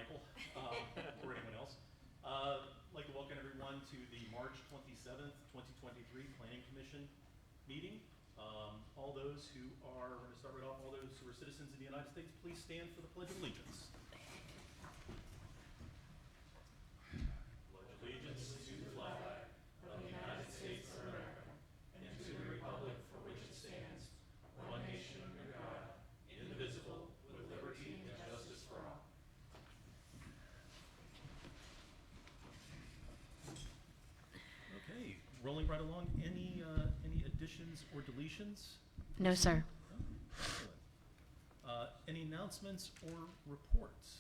Michael, or anyone else. I'd like to welcome everyone to the March 27th, 2023 Planning Commission meeting. All those who are, we're going to start right off, all those who are citizens of the United States, please stand for the Pledge of Allegiance. Pledge allegiance to the flag of the United States of America and to the republic for which it stands, one nation under God, indivisible, with liberty and justice for all. Okay, rolling right along. Any additions or deletions? No, sir. Oh, excellent. Any announcements or reports?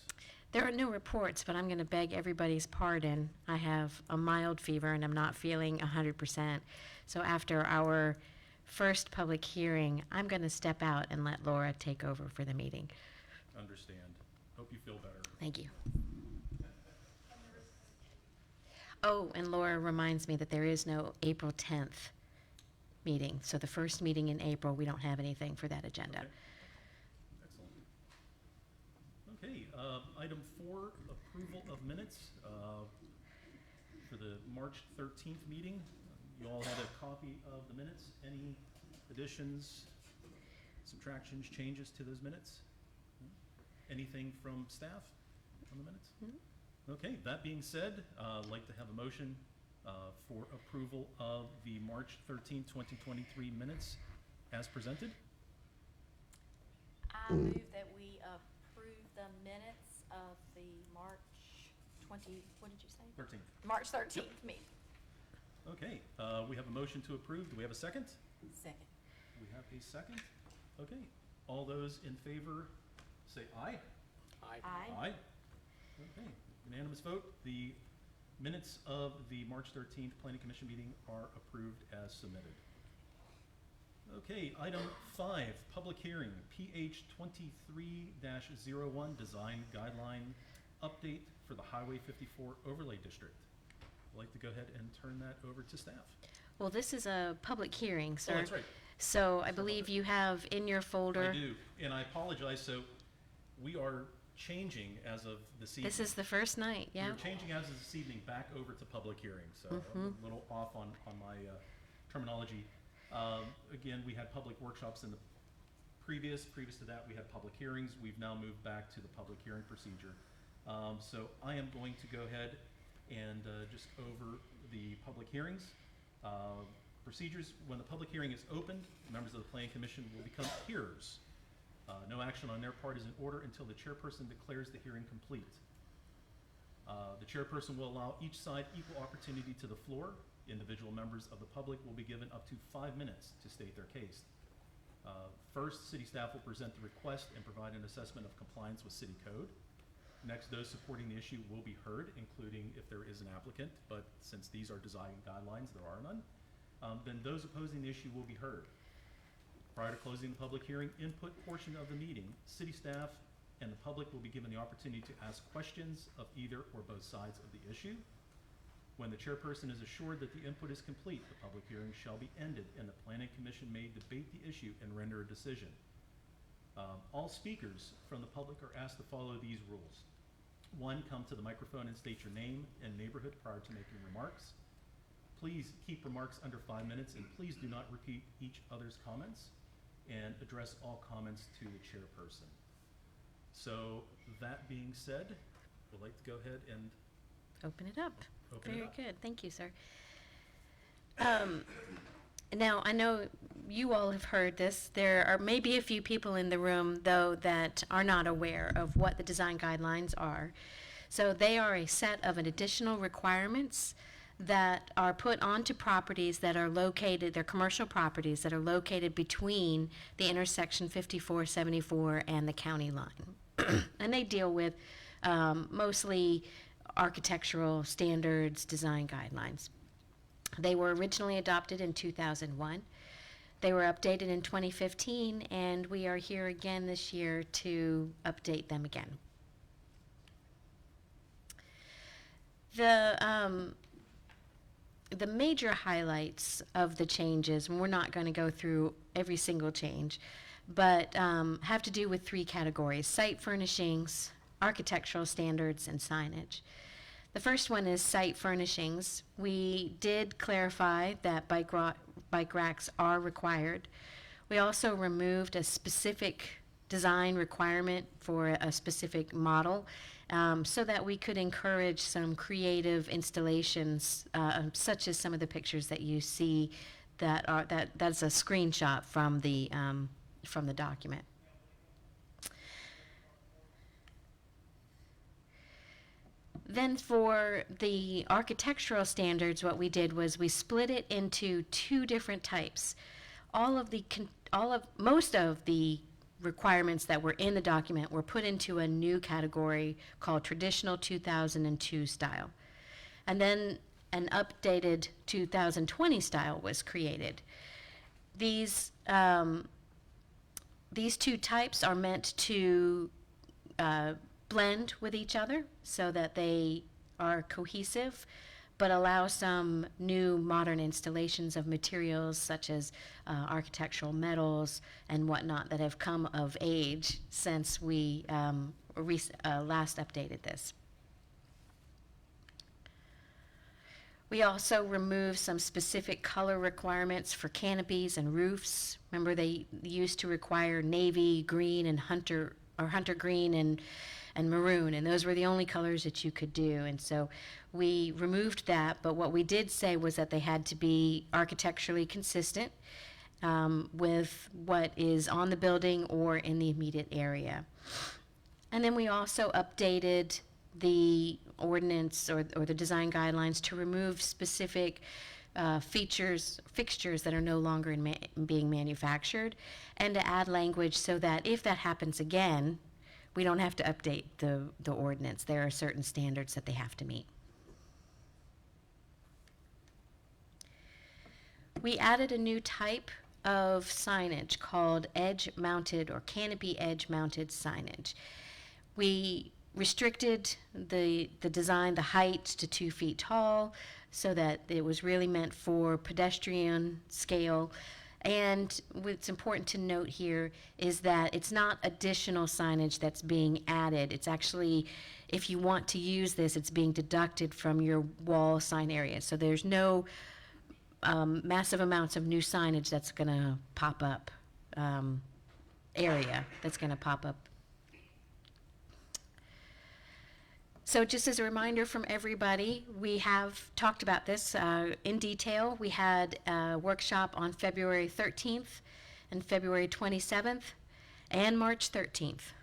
There are no reports, but I'm going to beg everybody's pardon. I have a mild fever and I'm not feeling 100%. So after our first public hearing, I'm going to step out and let Laura take over for the meeting. Understand. Hope you feel better. Thank you. Oh, and Laura reminds me that there is no April 10th meeting. So the first meeting in April, we don't have anything for that agenda. Okay. Excellent. Okay, item 4, approval of minutes for the March 13th meeting. You all had a copy of the minutes. Any additions, subtractions, changes to those minutes? Anything from staff on the minutes? Mm-hmm. Okay, that being said, I'd like to have a motion for approval of the March 13th, 2023 minutes as presented. I move that we approve the minutes of the March 20, what did you say? 13th. March 13th meeting. Okay, we have a motion to approve. Do we have a second? Second. We have a second. Okay, all those in favor say aye. Aye. Aye. Okay, unanimous vote. The minutes of the March 13th Planning Commission meeting are approved as submitted. Okay, item 5, public hearing, PH 23-01, design guideline update for the Highway 54 overlay district. I'd like to go ahead and turn that over to staff. Well, this is a public hearing, sir. Oh, that's right. So I believe you have in your folder. I do, and I apologize. So we are changing as of this evening. This is the first night, yeah? We're changing as of this evening back over to public hearing, so I'm a little off on my terminology. Again, we had public workshops in the previous to that we had public hearings. We've now moved back to the public hearing procedure. So I am going to go ahead and just over the public hearings. Procedures, when the public hearing is opened, members of the Planning Commission will become hearers. No action on their part is in order until the chairperson declares the hearing complete. The chairperson will allow each side equal opportunity to the floor. Individual members of the public will be given up to 5 minutes to state their case. First, city staff will present the request and provide an assessment of compliance with city code. Next, those supporting the issue will be heard, including if there is an applicant, but since these are design guidelines, there are none. Then those opposing the issue will be heard. Prior to closing the public hearing input portion of the meeting, city staff and the public will be given the opportunity to ask questions of either or both sides of the issue. When the chairperson is assured that the input is complete, the public hearing shall be ended and the Planning Commission may debate the issue and render a decision. All speakers from the public are asked to follow these rules. 1, come to the microphone and state your name and neighborhood prior to making remarks. Please keep remarks under 5 minutes and please do not repeat each other's comments and address all comments to the chairperson. So that being said, we'd like to go ahead and Open it up. open it Very up. good. Thank you, sir. Now, I know you all have heard this. There are maybe a few people in the room, though, that are not aware of what the design guidelines are. So they are a set of additional requirements that are put onto properties that are located, they're commercial properties that are located between the intersection 5474 and the county line. And they deal with mostly architectural standards, design guidelines. They were originally adopted in 2001. They were updated in 2015, and we are here again this year to update them again. The major highlights of the changes, and we're not going to go through every single change, but have to do with 3 categories: site furnishings, architectural standards and signage. The first one is site furnishings. We did clarify that bike racks are required. We also removed a specific design requirement for a specific model, so that we could encourage some creative installations, such as some of the pictures that you see that's a screenshot from the document. Then for the architectural standards, what we did was we split it into two different types. Most of the requirements that were in the document were put into a new category called traditional 2002 style. And then an updated 2020 style was created. These two types are meant to blend with each other so that they are cohesive, but allow some new modern installations of materials such as architectural metals and whatnot that have come of age since we last updated this. We also removed some specific color requirements for canopies and roofs. Remember, they used to require navy green and hunter green and maroon, and those were the only colors that you could do. And so we removed that, but what we did say was that they had to be architecturally consistent with what is on the building or in the immediate area. And then we also updated the ordinance or the design guidelines to remove specific fixtures that are no longer being manufactured, and to add language so that if that happens again, we don't have to update the ordinance. There are certain standards that they have to meet. We added a new type of signage called edge-mounted or canopy edge-mounted signage. We restricted the design, the height to 2 feet tall, so that it was really meant for pedestrian scale. And what's important to note here is that it's not additional signage that's being added. It's actually, if you want to use this, it's being deducted from your wall sign area. So there's no massive amounts of new signage that's going to pop up, area that's going to pop up. So just as a reminder from everybody, we have talked about this in detail. We had a workshop on February 13th and February 27th and March 13th.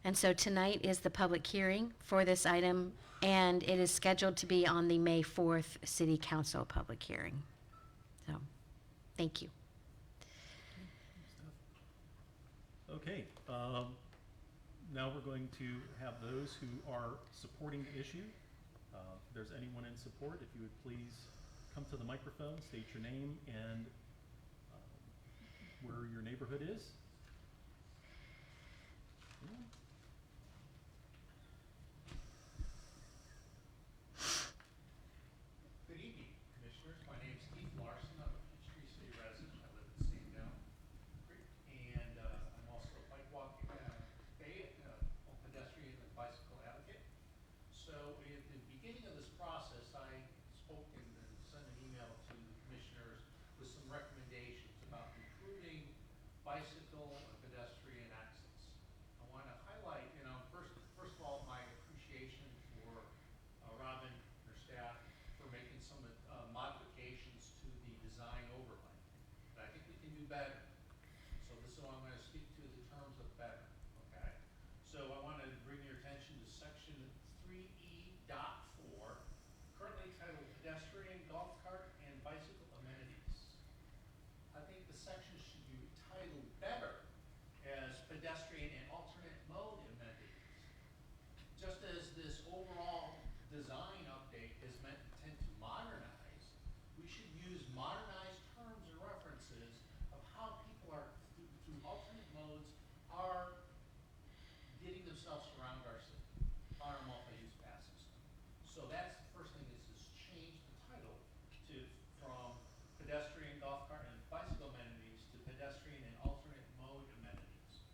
And so tonight is the public hearing for this item, and it is scheduled to be on the May 4th City Council public hearing. So, thank you. Okay, now we're going to have those who are supporting the issue. If there's anyone in support, if you would please come to the microphone, state your name and where your neighborhood is. Good evening, Commissioners. My name is Keith Larson. I'm a Peachtree City resident. I live in St. Down Creek, and I'm also a bike walking pedestrian and bicycle advocate. So at the beginning of this process, I spoke and sent an email to the commissioners with some recommendations about improving bicycle and pedestrian access. I want to highlight, first of all, my appreciation for Robin and her staff for making some modifications to the design overlay. But I think we can do better. So this is what I'm going to speak to the terms of better. Okay. So I want to bring your attention to section 3E.4, currently titled Pedestrian, Golf Cart, and Bicycle Amenities. I think the section should be titled better as Pedestrian and Alternate Mode Amenities. Just as this overall design update is meant to modernize, we should use modernized terms and references of how people are, through alternate modes, are getting themselves around our system, on our multi-use pass system. So that's the first thing is change the title from pedestrian, golf cart, and bicycle amenities to pedestrian and alternate mode amenities.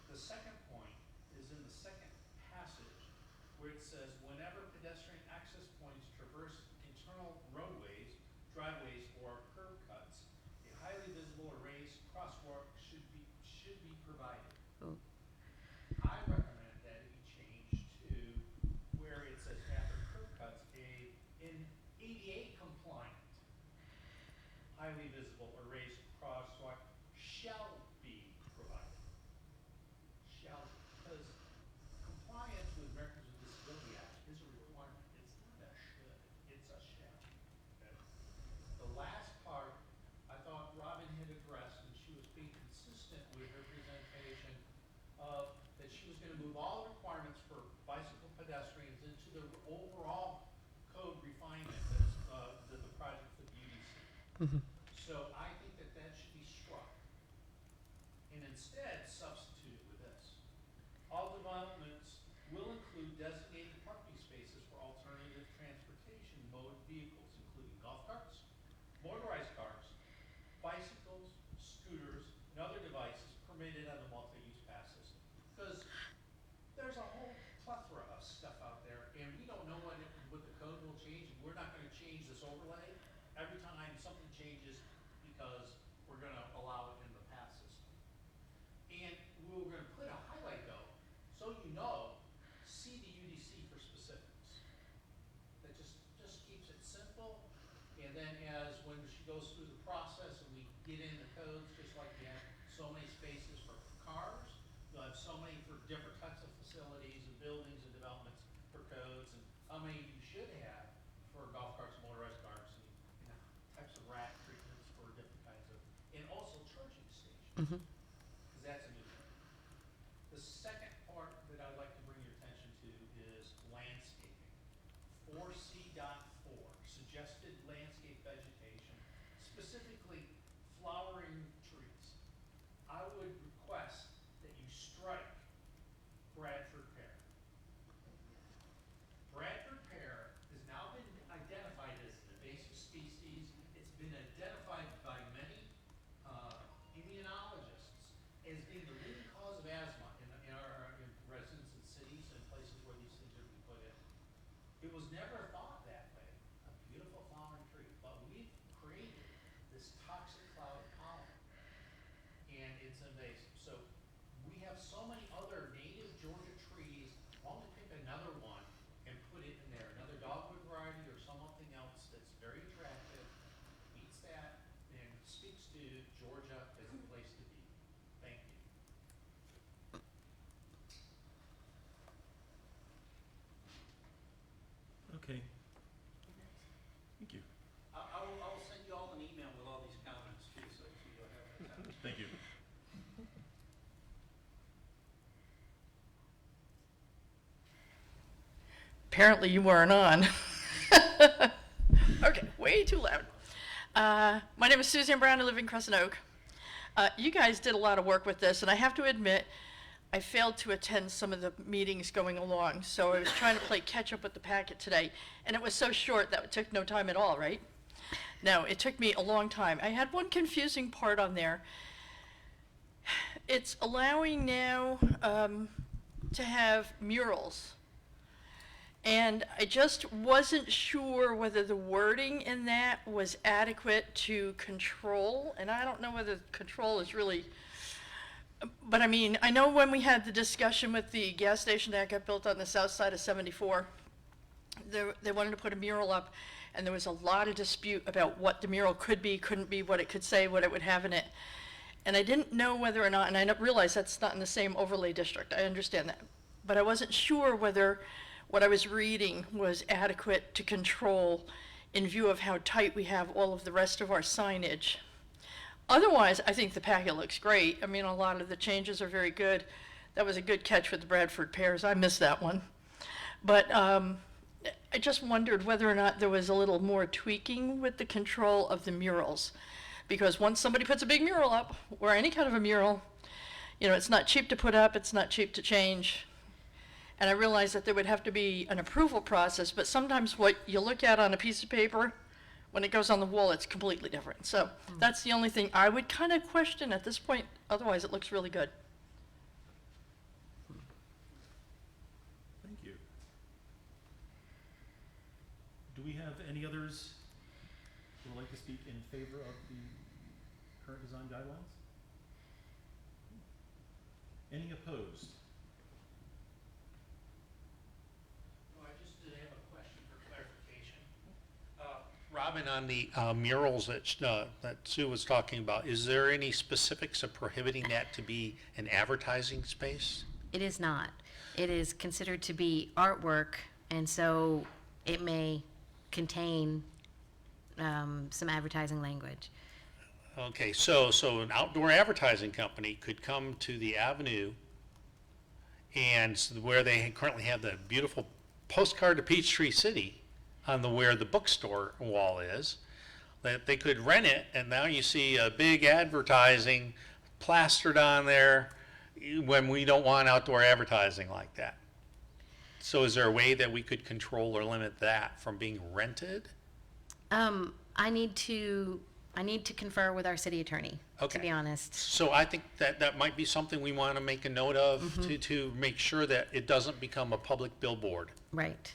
The second point is in the second pass says, whenever pedestrian access points traverse internal roadways, driveways, or curb cuts, a highly visible or raised crosswalk should be provided. Oh. I recommend that it be changed to where it says after curb cuts, an ADA compliant, highly visible or raised crosswalk shall be provided. Shall, because compliance with Americans with Disability Act is a requirement. It's not a should, it's a shall. Okay? The last part, I thought Robin had addressed, and she was being consistent with her presentation of that she was gonna move all the requirements for bicycle pedestrians into the overall code refinement that the project for the UDC. So I think that that should be struck and instead substituted with this. All developments will include designated parking spaces for alternative transportation mode vehicles, including golf carts, motorized cars, bicycles, scooters, and other devices permitted under multi-use pass system. Because there's a whole plethora of stuff out there, and we don't know what the code will change, and we're not gonna change this overlay every time something changes because we're gonna allow it in the pass system. And we were gonna put a highlight though, so you know, see the UDC for specifics. That just keeps it simple, and then when she goes through the process and we get in the codes, just like we have so many spaces for cars, you'll have so many for different types of facilities and buildings and developments for codes, and how many you should have for golf carts, motorized cars, and types of rack treatments for different kinds of, and also charging stations. Because that's a new thing. The second part that I'd like to bring your attention to is landscaping. 4C.4, suggested landscape vegetation, specifically flowering trees. I would request that you strike Bradford pear. Bradford pear has now been identified as an invasive species. It's been identified by many immunologists as being the leading cause of asthma in residents in cities and places where these things are being put in. It was never thought that way, a beautiful flowering tree, but we've created this toxic cloud of pollen, and it's invasive. So we have so many other native Georgia trees. Why don't we pick another one and put it in there, another dogwood variety or something else that's very attractive, meets that, and speaks to Georgia as a place to be. Thank you. Okay. Thank you. I'll send you all an email with all these comments too, so you'll have that. Thank you. Apparently you weren't on. Okay, way too loud. My name is Suzanne Brown. I live in Crescent Oak. You guys did a lot of work with this, and I have to admit, I failed to attend some of the meetings going along, so I was trying to play catch up with the packet today, and it was so short that it took no time at all, right? No, it took me a long time. I had one confusing part on there. It's allowing now to have murals. And I just wasn't sure whether the wording in that was adequate to control, and I don't know whether control is really, but I mean, I know when we had the discussion with the gas station that got built on the south side of 74, they wanted to put a mural up, and there was a lot of dispute about what the mural could be, couldn't be, what it could say, what it would have in it. And I didn't know whether or not, and I realized that's not in the same overlay district, I understand that, but I wasn't sure whether what I was reading was adequate to control in view of how tight we have all of the rest of our signage. Otherwise, I think the packet looks great. I mean, a lot of the changes are very good. That was a good catch with the Bradford pears. I missed that one. But I just wondered whether or not there was a little more tweaking with the control of the murals. Because once somebody puts a big mural up, or any kind of a mural, you know, it's not cheap to put up, it's not cheap to change. And I realized that there would have to be an approval process, but sometimes what you look at on a piece of paper, when it goes on the wall, it's completely different. So that's the only thing I would kind of question at this point. Otherwise, it looks really good. Thank you. do we have any others who would like to speak in favor of the current design guidelines? Any opposed? No, I just did have a question for clarification. Robin, on the murals that Sue was talking about, is there any specifics of prohibiting that to be an advertising space? It is not. It is considered to be artwork, and so it may contain some advertising language. Okay, so an outdoor advertising company could come to the avenue and where they currently have the beautiful postcard to Peachtree City on where the bookstore wall is, that they could rent it, and now you see a big advertising plastered on there when we don't want outdoor advertising like that. So is there a way that we could control or limit that from being rented? I need to confer with our city attorney, to Okay. be honest. So I think that might be something we want to make a note of to make sure that it doesn't become a public billboard Right.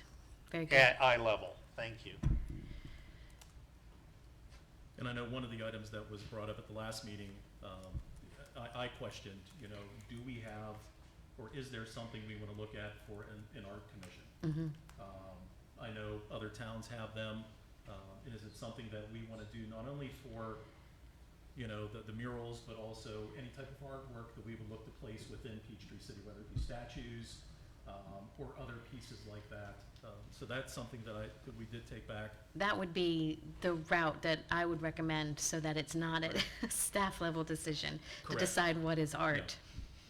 Very good. at eye level. Thank you. And I know one of the items that was brought up at the last meeting, I questioned, do we have, or is there something we want to look at for an art commission? I know other towns have them. Is it something that we want to do not only for, the murals, but also any type of artwork that we would look to place within Peachtree City, whether it be statues, or other pieces like that. So that's something that we did take back. That would be the route that I would recommend, so that it's not a staff level decision to Correct. decide what is art.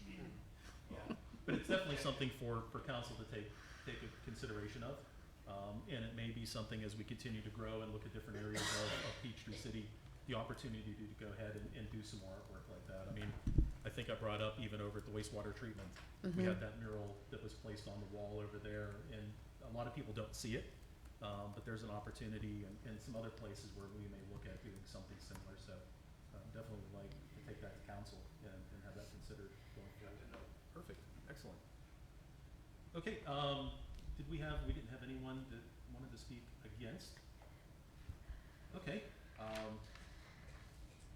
Yeah. But it's definitely something for council to take a consideration of. And it may be something as we continue to grow and look at different areas of Peachtree City, the opportunity to go ahead and do some more artwork like that. I mean, I think I brought up even over at the wastewater treatment, we had that mural that was placed on the wall over there, and a lot of people don't see it, but there's an opportunity and some other places where we may look at doing something similar, so definitely would like to take that to council and have that considered going forward. Perfect, excellent. Okay, we didn't have anyone that wanted to speak against? Okay,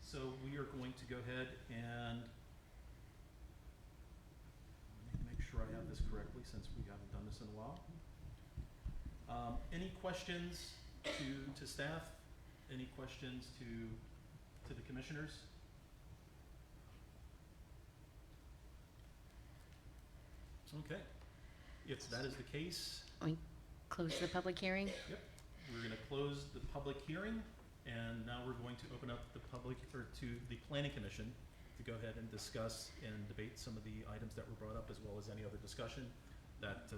so we are going to go ahead and make sure I have this correctly since we haven't done this in a while. Any questions to staff? Any questions to the commissioners? Okay, if that is the case, We close the public hearing. yep, we're gonna close the public hearing, and now we're going to open up to the planning commission to go ahead and discuss and debate some of the items that were brought up, as well as any other discussion that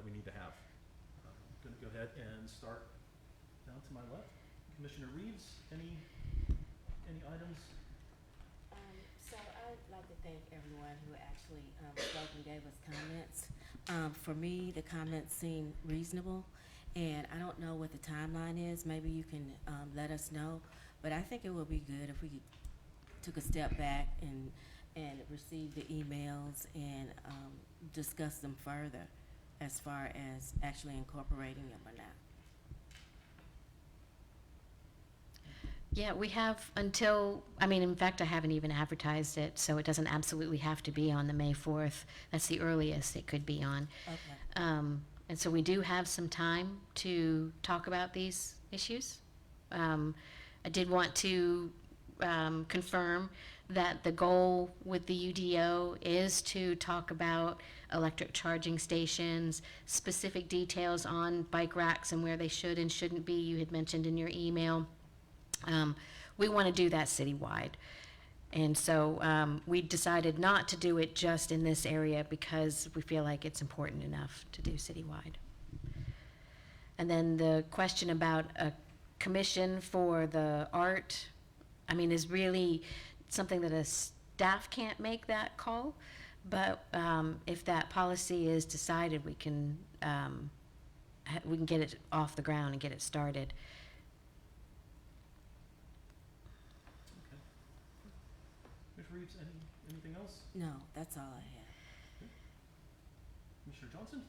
we need to have. I'm gonna go ahead and start down to my left. Commissioner Reeves, any items? So I'd like to thank everyone who actually spoke and gave us comments. For me, the comments seem reasonable, and I don't know what the timeline is. Maybe you can let us know. But I think it would be good if we took a step back and received the emails and discuss them further as far as actually incorporating them or not. Yeah, we have until, in fact, I haven't even advertised it, so it doesn't absolutely have to be on the May 4th. That's the earliest it could be on. Okay. And so we do have some time to talk about these issues. I did want to confirm that the goal with the UDO is to talk about electric charging stations, specific details on bike racks and where they should and shouldn't be. You had mentioned in your email. We want to do that citywide. And so we decided not to do it just in this area because we feel like it's important enough to do citywide. And then the question about a commission for the art, is really something that a staff can't make that call. But if that policy is decided, we can get it off the ground and get it started. Okay. Commissioner Reeves, anything else? No, that's all I have. Commissioner Johnson?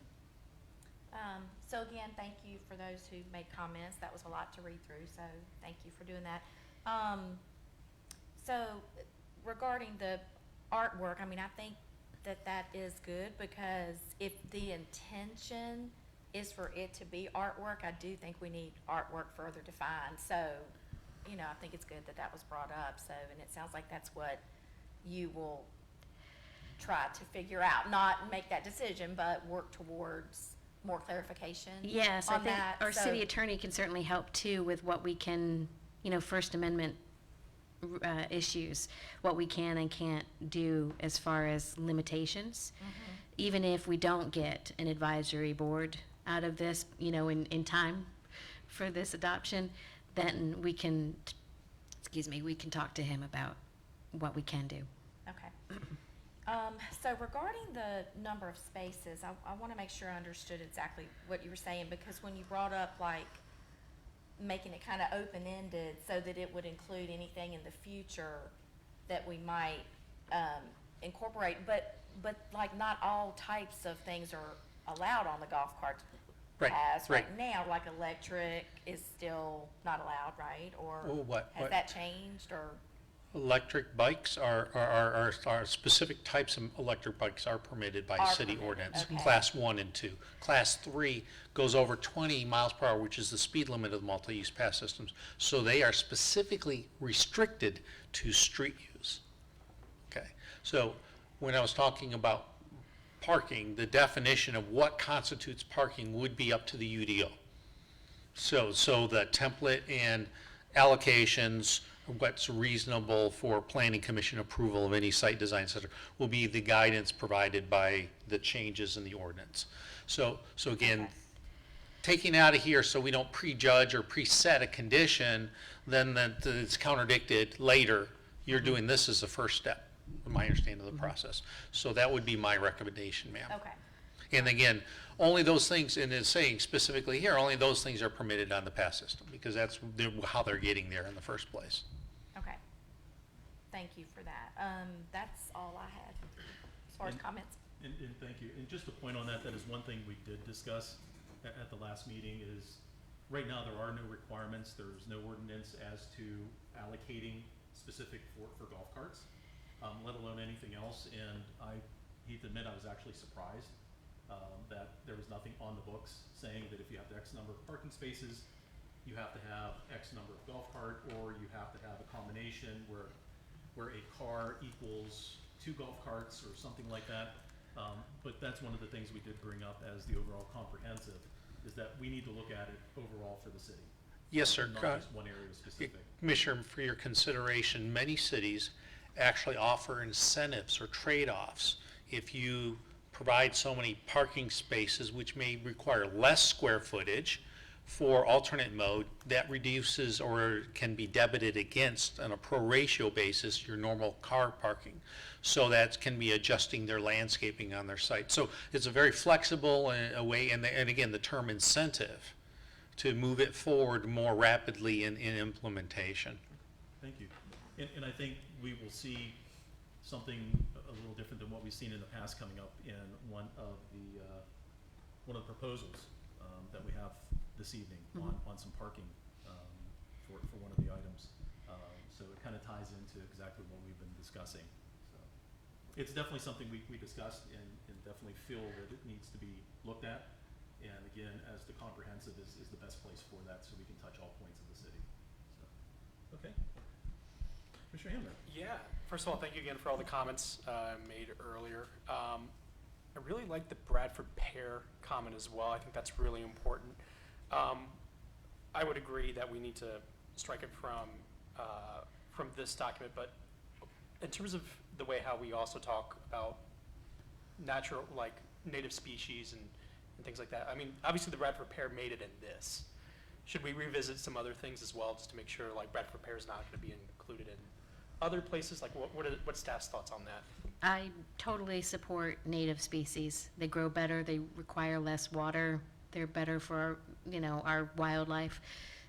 So again, thank you for those who made comments. That was a lot to read through, so thank you for doing that. So regarding the artwork, I mean, I think that that is good, because if the intention is for it to be artwork, I do think we need artwork further defined. So, you know, I think it's good that that was brought up, so, and it sounds like that's what you will try to figure out, not make that decision, but work towards more clarification Yes, I on think that. our So- city attorney can certainly help too with what we can, you know, First Amendment issues, what we can and can't do as far as limitations. Even if we don't get an advisory board out of this, you know, in time for this adoption, then we can, we can talk to him about what we can do. Okay. So regarding the number of spaces, I want to make sure I understood exactly what you were saying, because when you brought up like making it kind of open-ended so that it would include anything in the future that we might incorporate, but like not all types of things are allowed on the golf cart Right, paths right. right now, like electric is still not allowed, right? Or Oh, what- has what? that changed, or? Electric bikes are specific types of electric bikes are permitted by Are city permitted, ordinance, okay. class 1 and 2. Class 3 goes over 20 miles per hour, which is the speed limit of the multi-use pass systems. So they are specifically restricted to street use. Okay, so when I was talking about parking, the definition of what constitutes parking would be up to the UDO. So the template and allocations, what's reasonable for planning commission approval of any site design, et cetera, will be the guidance provided by the changes in the ordinance. So again, Okay. taking out of here so we don't prejudge or preset a condition, then that it's contradicted later. You're doing this as the first step, in my understanding of the process. So that would be my recommendation, ma'am. Okay. And again, only those things, and it's saying specifically here, only those things are permitted on the pass system, because that's how they're getting there in the first place. Okay. Thank you for that. That's all I had as far as And- comments. And thank you. And just to point on that, that is one thing we did discuss at the last meeting is, right now, there are no requirements. There's no ordinance as to allocating specific for golf carts, let alone anything else. And I hate to admit, I was actually surprised that there was nothing on the books saying that if you have X number of parking spaces, you have to have X number of golf cart, or you have to have a combination where a car equals 2 golf carts or something like that. But that's one of the things we did bring up as the overall comprehensive, is that we need to look at it overall for the city. Yes, sir. Not just one area specific. Commissioner, for your consideration, many cities actually offer incentives or trade-offs. If you provide so many parking spaces, which may require less square footage for alternate mode, that reduces or can be debited against on a pro ratio basis your normal car parking. So that can be adjusting their landscaping on their site. So it's a very flexible way, and again, the term incentive to move it forward more rapidly in implementation. Thank you. And I think we will see something a little different than what we've seen in the past coming up in one of the proposals that we have this evening on some parking for one of the items. So it kind of ties into exactly what we've been discussing. So it's definitely something we discussed and definitely feel that it needs to be looked at. And again, as the comprehensive is the best place for that, so we can touch all points of the city. So, okay. Commissioner Hamner. Yeah, first of all, thank you again for all the comments made earlier. I really like the Bradford Pear comment as well. I think that's really important. I would agree that we need to strike it from this document, but in terms of the way how we also talk about natural, like native species and things like that, I mean, obviously the Bradford Pear made it in this. Should we revisit some other things as well, just to make sure like Bradford Pear is not going to be included in other places? Like what staff's thoughts on that? I totally support native species. They grow better, they require less water, they're better for, you know, our wildlife.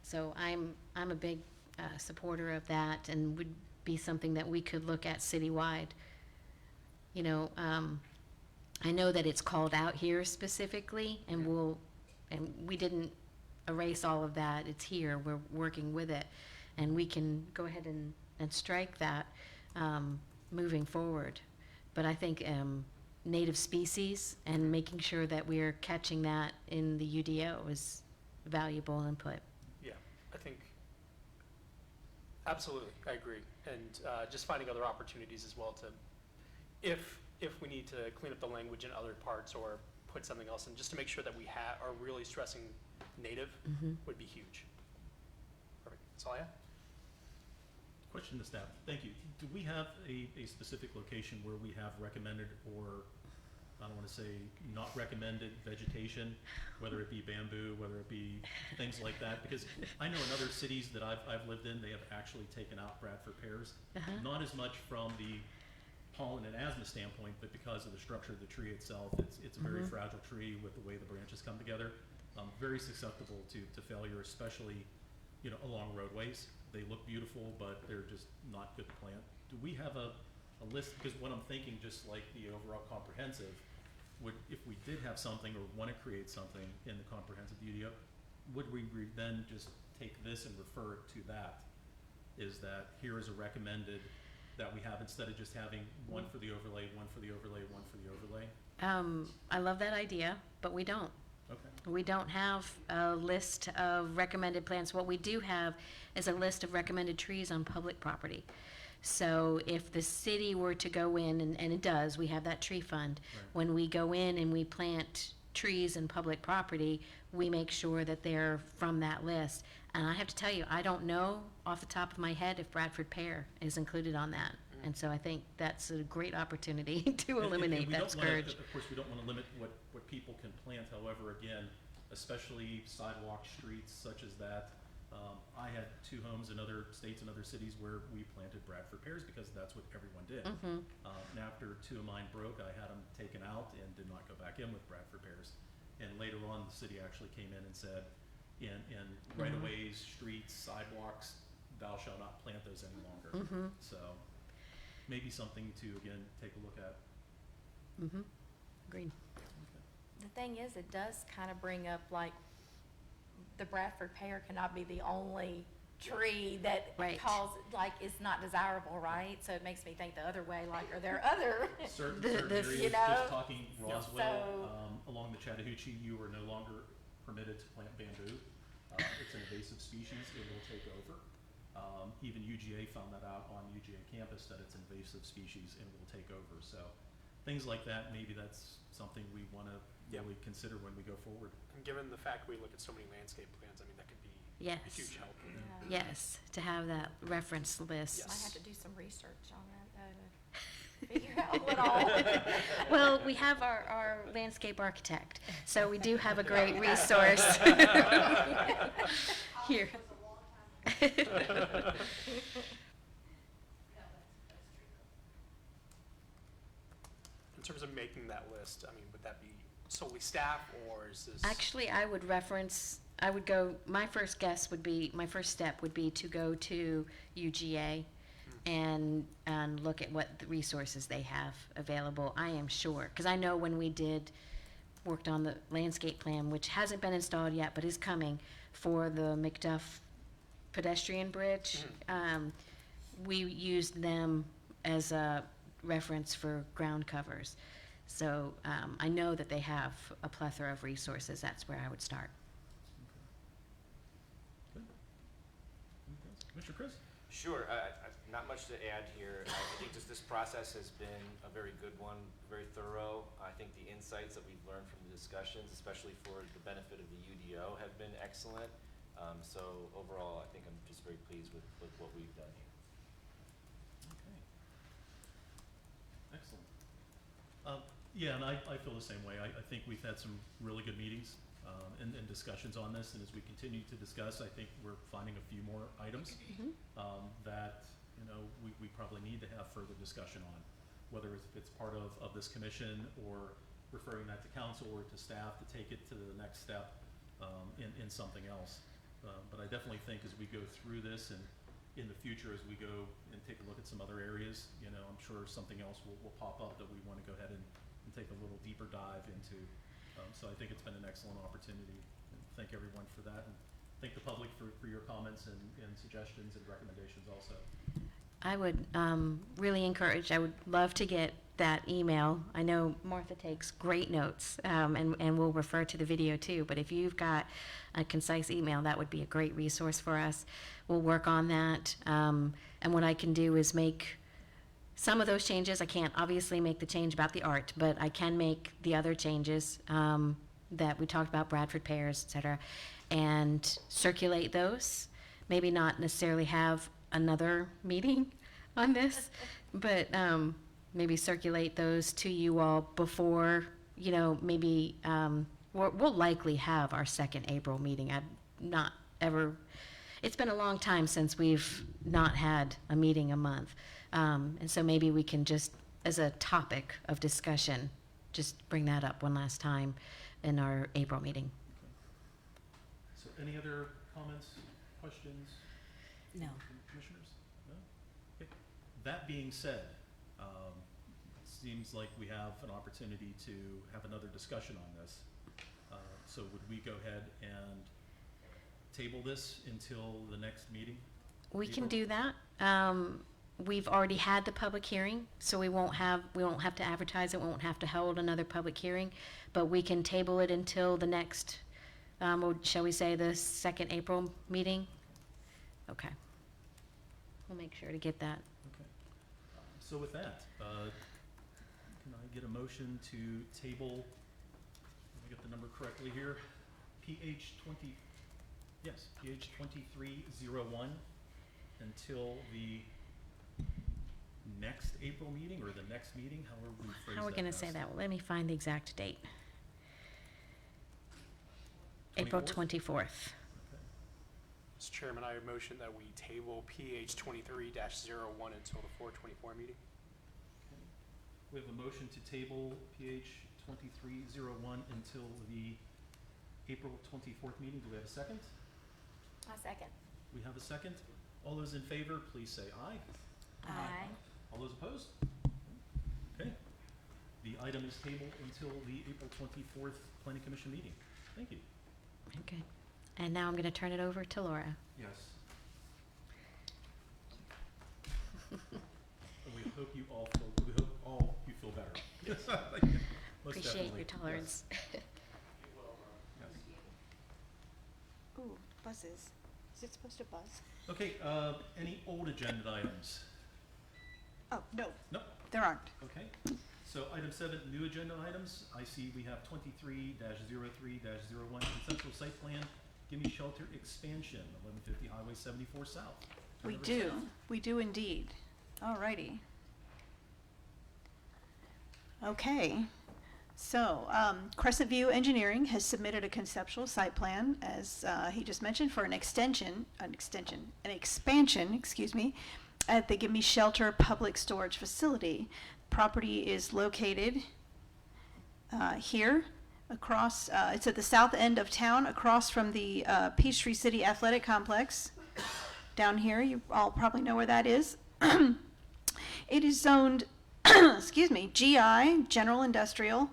So I'm a big supporter of that, and would be something that we could look at citywide. You know, I know that it's called out here specifically, and And we didn't erase all of that. It's here. We're working with it. And we can go ahead and strike that moving forward. But I think native species and making sure that we're catching that in the UDO is valuable input. Yeah, I think, absolutely, I agree. And just finding other opportunities as well to, if we need to clean up the language in other parts or put something else in, just to make sure that we are really stressing native would be huge. Perfect, that's all I have. Question to staff. Thank you. Do we have a specific location where we have recommended or, I don't want to say not recommended vegetation, whether it be bamboo, whether it be things like that? Because I know in other cities that I've lived in, they have actually taken out Bradford pears. Not as much from the pollen and asthma standpoint, but because of the structure of the tree itself. It's a very fragile tree with the way the branches come together. Very susceptible to failure, especially, you know, along roadways. They look beautiful, but they're just not good to plant. Do we have a list? Because what I'm thinking, just like the overall comprehensive, if we did have something or want to create something in the comprehensive UDO, would we then just take this and refer it to that? Is that here is a recommended that we have, instead of just having one for the overlay, one for the overlay, one for the overlay? I love that idea, but we don't. Okay. We don't have a list of recommended plants. What we do have is a list of recommended trees on public property. So if the city were to go in, and it does, we have that tree fund. Right. When we go in and we plant trees in public property, we make sure that they're from that list. And I have to tell you, I don't know off the top of my head if Bradford pear is included on that. And so I think that's a great opportunity to eliminate we that don't wanna- scourge. Of course, we don't want to limit what people can plant. However, again, especially sidewalk streets such as that. I had 2 homes in other states and other cities where we planted Bradford pears because that's what everyone did. And after 2 of mine broke, I had them taken out and did not go back in with Bradford pears. And later on, the city actually came in and said, in right-of-ways, streets, sidewalks, thou shalt not plant those any longer. So maybe something to, again, take a look at. Agreed. The thing is, it does kind of bring up, like, the Bradford pear cannot be the only tree that Right. like, is not desirable, right? So it makes me think the other way, like, are there other? Certain The- areas, you know, just talking Roswell, so- along the Chattahoochee, you are no longer permitted to plant bamboo. It's an invasive species, it will take over. Even UGA found that out on UGA campus, that it's invasive species and will take over. So things like that, maybe that's something we want to Yep. really consider when we go forward. And given the fact we look at so many landscape plans, I mean, that could be a Yes. huge help. Yeah. Yes, to have that reference list. Yes. Might have to do some research on that, though, to figure out what all. Well, we have our landscape architect, so we do have a great resource here. In terms of making that list, I mean, would that be solely staff, or is this? Actually, I would go, my first step would be to go to UGA and look at what the resources they have available. I am sure, because I know when we worked on the landscape plan, which hasn't been installed yet, but is coming, for the McDuff pedestrian bridge, we used them as a reference for ground covers. So I know that they have a plethora of resources. That's where I would start. Good. Commissioner Chris? Sure, not much to add here. I think just this process has been a very good one, very thorough. I think the insights that we've learned from the discussions, especially for the benefit of the UDO, have been excellent. So overall, I think I'm just very pleased with what we've done here. Okay. Excellent. Yeah, and I feel the same way. I think we've had some really good meetings and discussions on this, and as we continue to discuss, I think we're finding a few more items that, you know, we probably need to have further discussion on, whether it's part of this commission or referring that to council or to staff to take it to the next step in something else. But I definitely think as we go through this and in the future, as we go and take a look at some other areas, you know, I'm sure something else will pop up that we want to go ahead and take a little deeper dive into. So I think it's been an excellent opportunity. thank everyone for that, and thank the public for your comments and suggestions and recommendations also. I would really encourage, I would love to get that email. I know Martha takes great notes, and we'll refer to the video too, but if you've got a concise email, that would be a great resource for us. We'll work on that, and what I can do is make some of those changes. I can't obviously make the change about the art, but I can make the other changes that we talked about, Bradford pears, et cetera, and circulate those. Maybe not necessarily have another meeting on this, but maybe circulate those to you all before, maybe we'll likely have our second April meeting. I've not ever, it's been a long time since we've not had a meeting a month. And so maybe we can just, as a topic of discussion, just bring that up one last time in our April meeting. So any other comments, questions? No. Commissioners? No? Okay. That being said, it seems like we have an opportunity to have another discussion on this. So would we go ahead and table this until the next meeting? We can April? do that. We've already had the public hearing, so we won't have to advertise it, we won't have to hold another public hearing, but we can table it until the next, shall we say the second April meeting? Okay. We'll make sure to get that. Okay. So with that, can I get a motion to table, let me get the number correctly here, PH 2301 until the next April meeting, or the next meeting, however we phrase that. How are we gonna say best. that? Well, let me find the exact date. April 24th. Okay. Mr. Chairman, I motion that we table PH 23-01 until the 4/24 meeting. Okay. We have a motion to table PH 2301 until the April 24th meeting. Do we have a second? A second. We have a second. All those in favor, please say aye. Aye. All those opposed? Okay. The item is tabled until the April 24th Planning Commission meeting. Thank you. Okay. And now I'm gonna turn it over to Laura. Yes. We hope you all feel better. Yes. Most Appreciate definitely. your tolerance. Yes. Ooh, buzzes. Is it supposed to buzz? Okay, any old agenda items? Oh, no, Nope. there aren't. Okay. So item 7, new agenda items. I see we have 23-03-01 conceptual site plan, Gimme Shelter expansion, 1150 Highway 74 South. We Turnover do, South. we do indeed. Alrighty. Okay, so Crescent View Engineering has submitted a conceptual site plan, as he just mentioned, for an expansion, excuse me, at the Gimme Shelter Public Storage Facility. Property is located here, across, it's at the south end of town, across from the Peachtree City Athletic Complex. Down here, you all probably know where that is. It is zoned, excuse me, GI, General Industrial,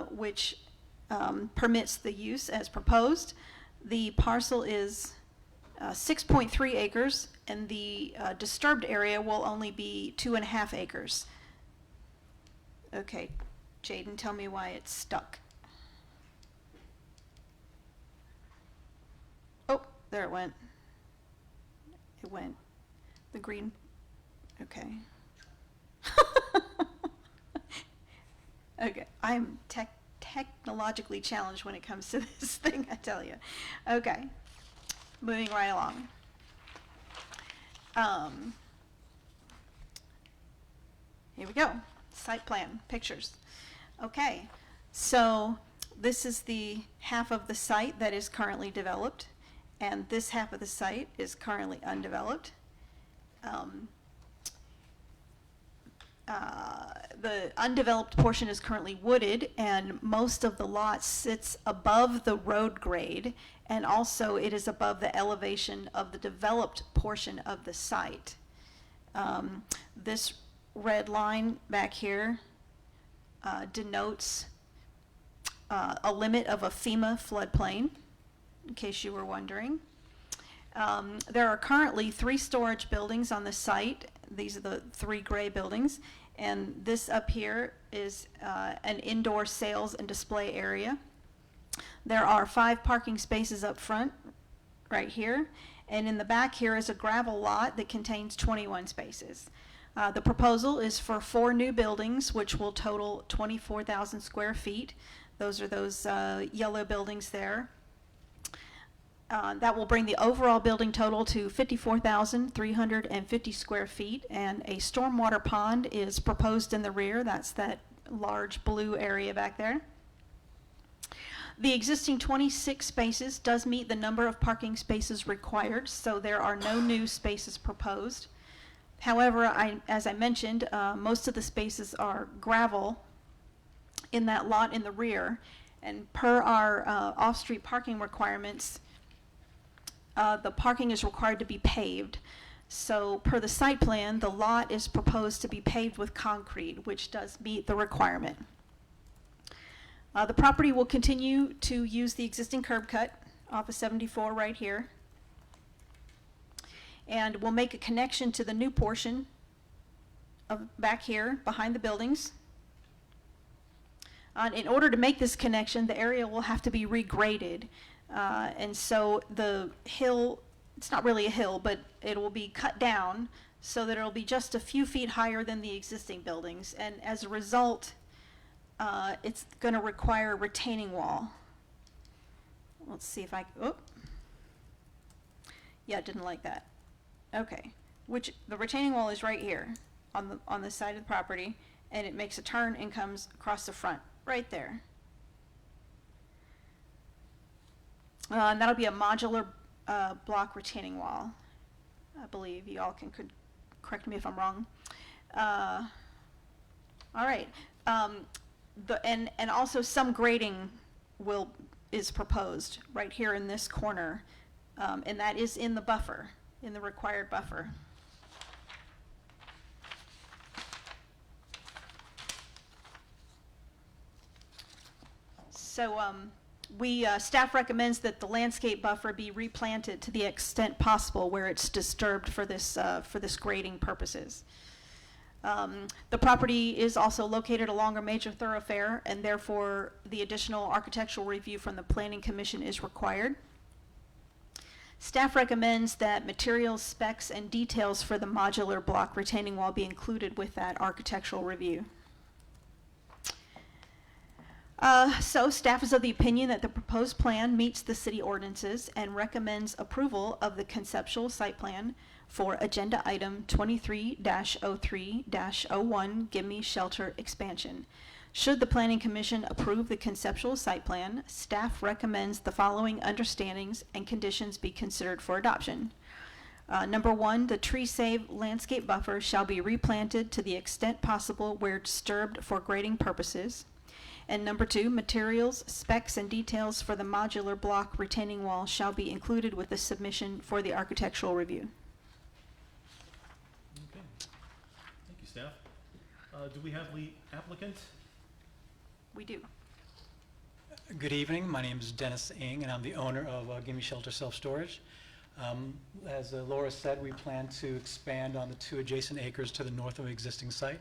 which permits the use as proposed. The parcel is 6.3 acres, and the disturbed area will only be 2.5 acres. Okay, Jaden, tell me why it's stuck. Oh, there it went. It went. The green. Okay. Okay, I'm technologically challenged when it comes to this thing, I tell you. Okay, moving right along. Here we go. Site plan, pictures. Okay, so this is the half of the site that is currently developed, and this half of the site is currently undeveloped. The undeveloped portion is currently wooded, and most of the lot sits above the road grade, and also it is above the elevation of the developed portion of the site. This red line back here denotes a limit of a FEMA floodplain, in case you were wondering. There are currently 3 storage buildings on the site. These are the 3 gray buildings. And this up here is an indoor sales and display area. There are 5 parking spaces up front, right here. And in the back here is a gravel lot that contains 21 spaces. The proposal is for 4 new buildings, which will total 24,000 square feet. Those are those yellow buildings there. That will bring the overall building total to 54,350 square feet, and a stormwater pond is proposed in the rear. That's that large blue area back there. The existing 26 spaces does meet the number of parking spaces required, so there are no new spaces proposed. However, as I mentioned, most of the spaces are gravel in that lot in the rear, and per our off-street parking requirements, the parking is required to be paved. So per the site plan, the lot is proposed to be paved with concrete, which does meet the requirement. The property will continue to use the existing curb cut off of 74 right here. And we'll make a connection to the new portion of back here behind the buildings. In order to make this connection, the area will have to be regraded. And so the hill, it's not really a hill, but it will be cut down so that it'll be just a few feet higher than the existing buildings. And as a result, it's going to require a retaining wall. Let's see if I, oh. Yeah, it didn't like that. Okay, which the retaining wall is right here on the side of the property, and it makes a turn and comes across the front, right there. And that'll be a modular block retaining wall, I believe. You all could correct me if I'm wrong. All right. And also some grading is proposed right here in this corner, and that is in the buffer, in the required buffer. So staff recommends that the landscape buffer be replanted to the extent possible where it's disturbed for this grading purposes. The property is also located along a major thoroughfare, and therefore the additional architectural review from the Planning Commission is required. Staff recommends that materials, specs, and details for the modular block retaining wall be included with that architectural review. So staff is of the opinion that the proposed plan meets the city ordinances and recommends approval of the conceptual site plan for agenda item 23-03-01 Gimme Shelter Expansion. Should the Planning Commission approve the conceptual site plan, staff recommends the following understandings and conditions be considered for adoption. Number 1, the tree save landscape buffer shall be replanted to the extent possible where disturbed for grading purposes. And number 2, materials, specs, and details for the modular block retaining wall shall be included with the submission for the architectural review. Okay. Thank you, staff. Do we have the applicant? We do. Good evening. My name is Dennis Ng, and I'm the owner of Gimme Shelter Self-Storage. As Laura said, we plan to expand on the 2 adjacent acres to the north of the existing site.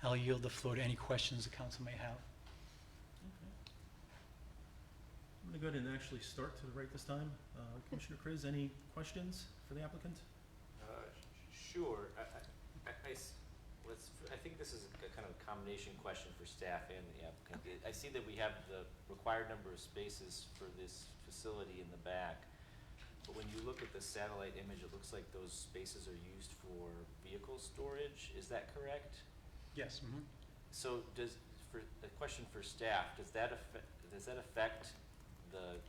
I'll yield the floor to any questions the council may have. I'm going to go ahead and actually start to the right this time. Commissioner Kriz, any questions for the applicant? Sure. I think this is a kind of a combination question for staff and the applicant. I see that we have the required number of spaces for this facility in the back, but when you look at the satellite image, it looks like those spaces are used for vehicle storage. Is that correct? Yes. Mm-hmm. So for a question for staff, does that affect the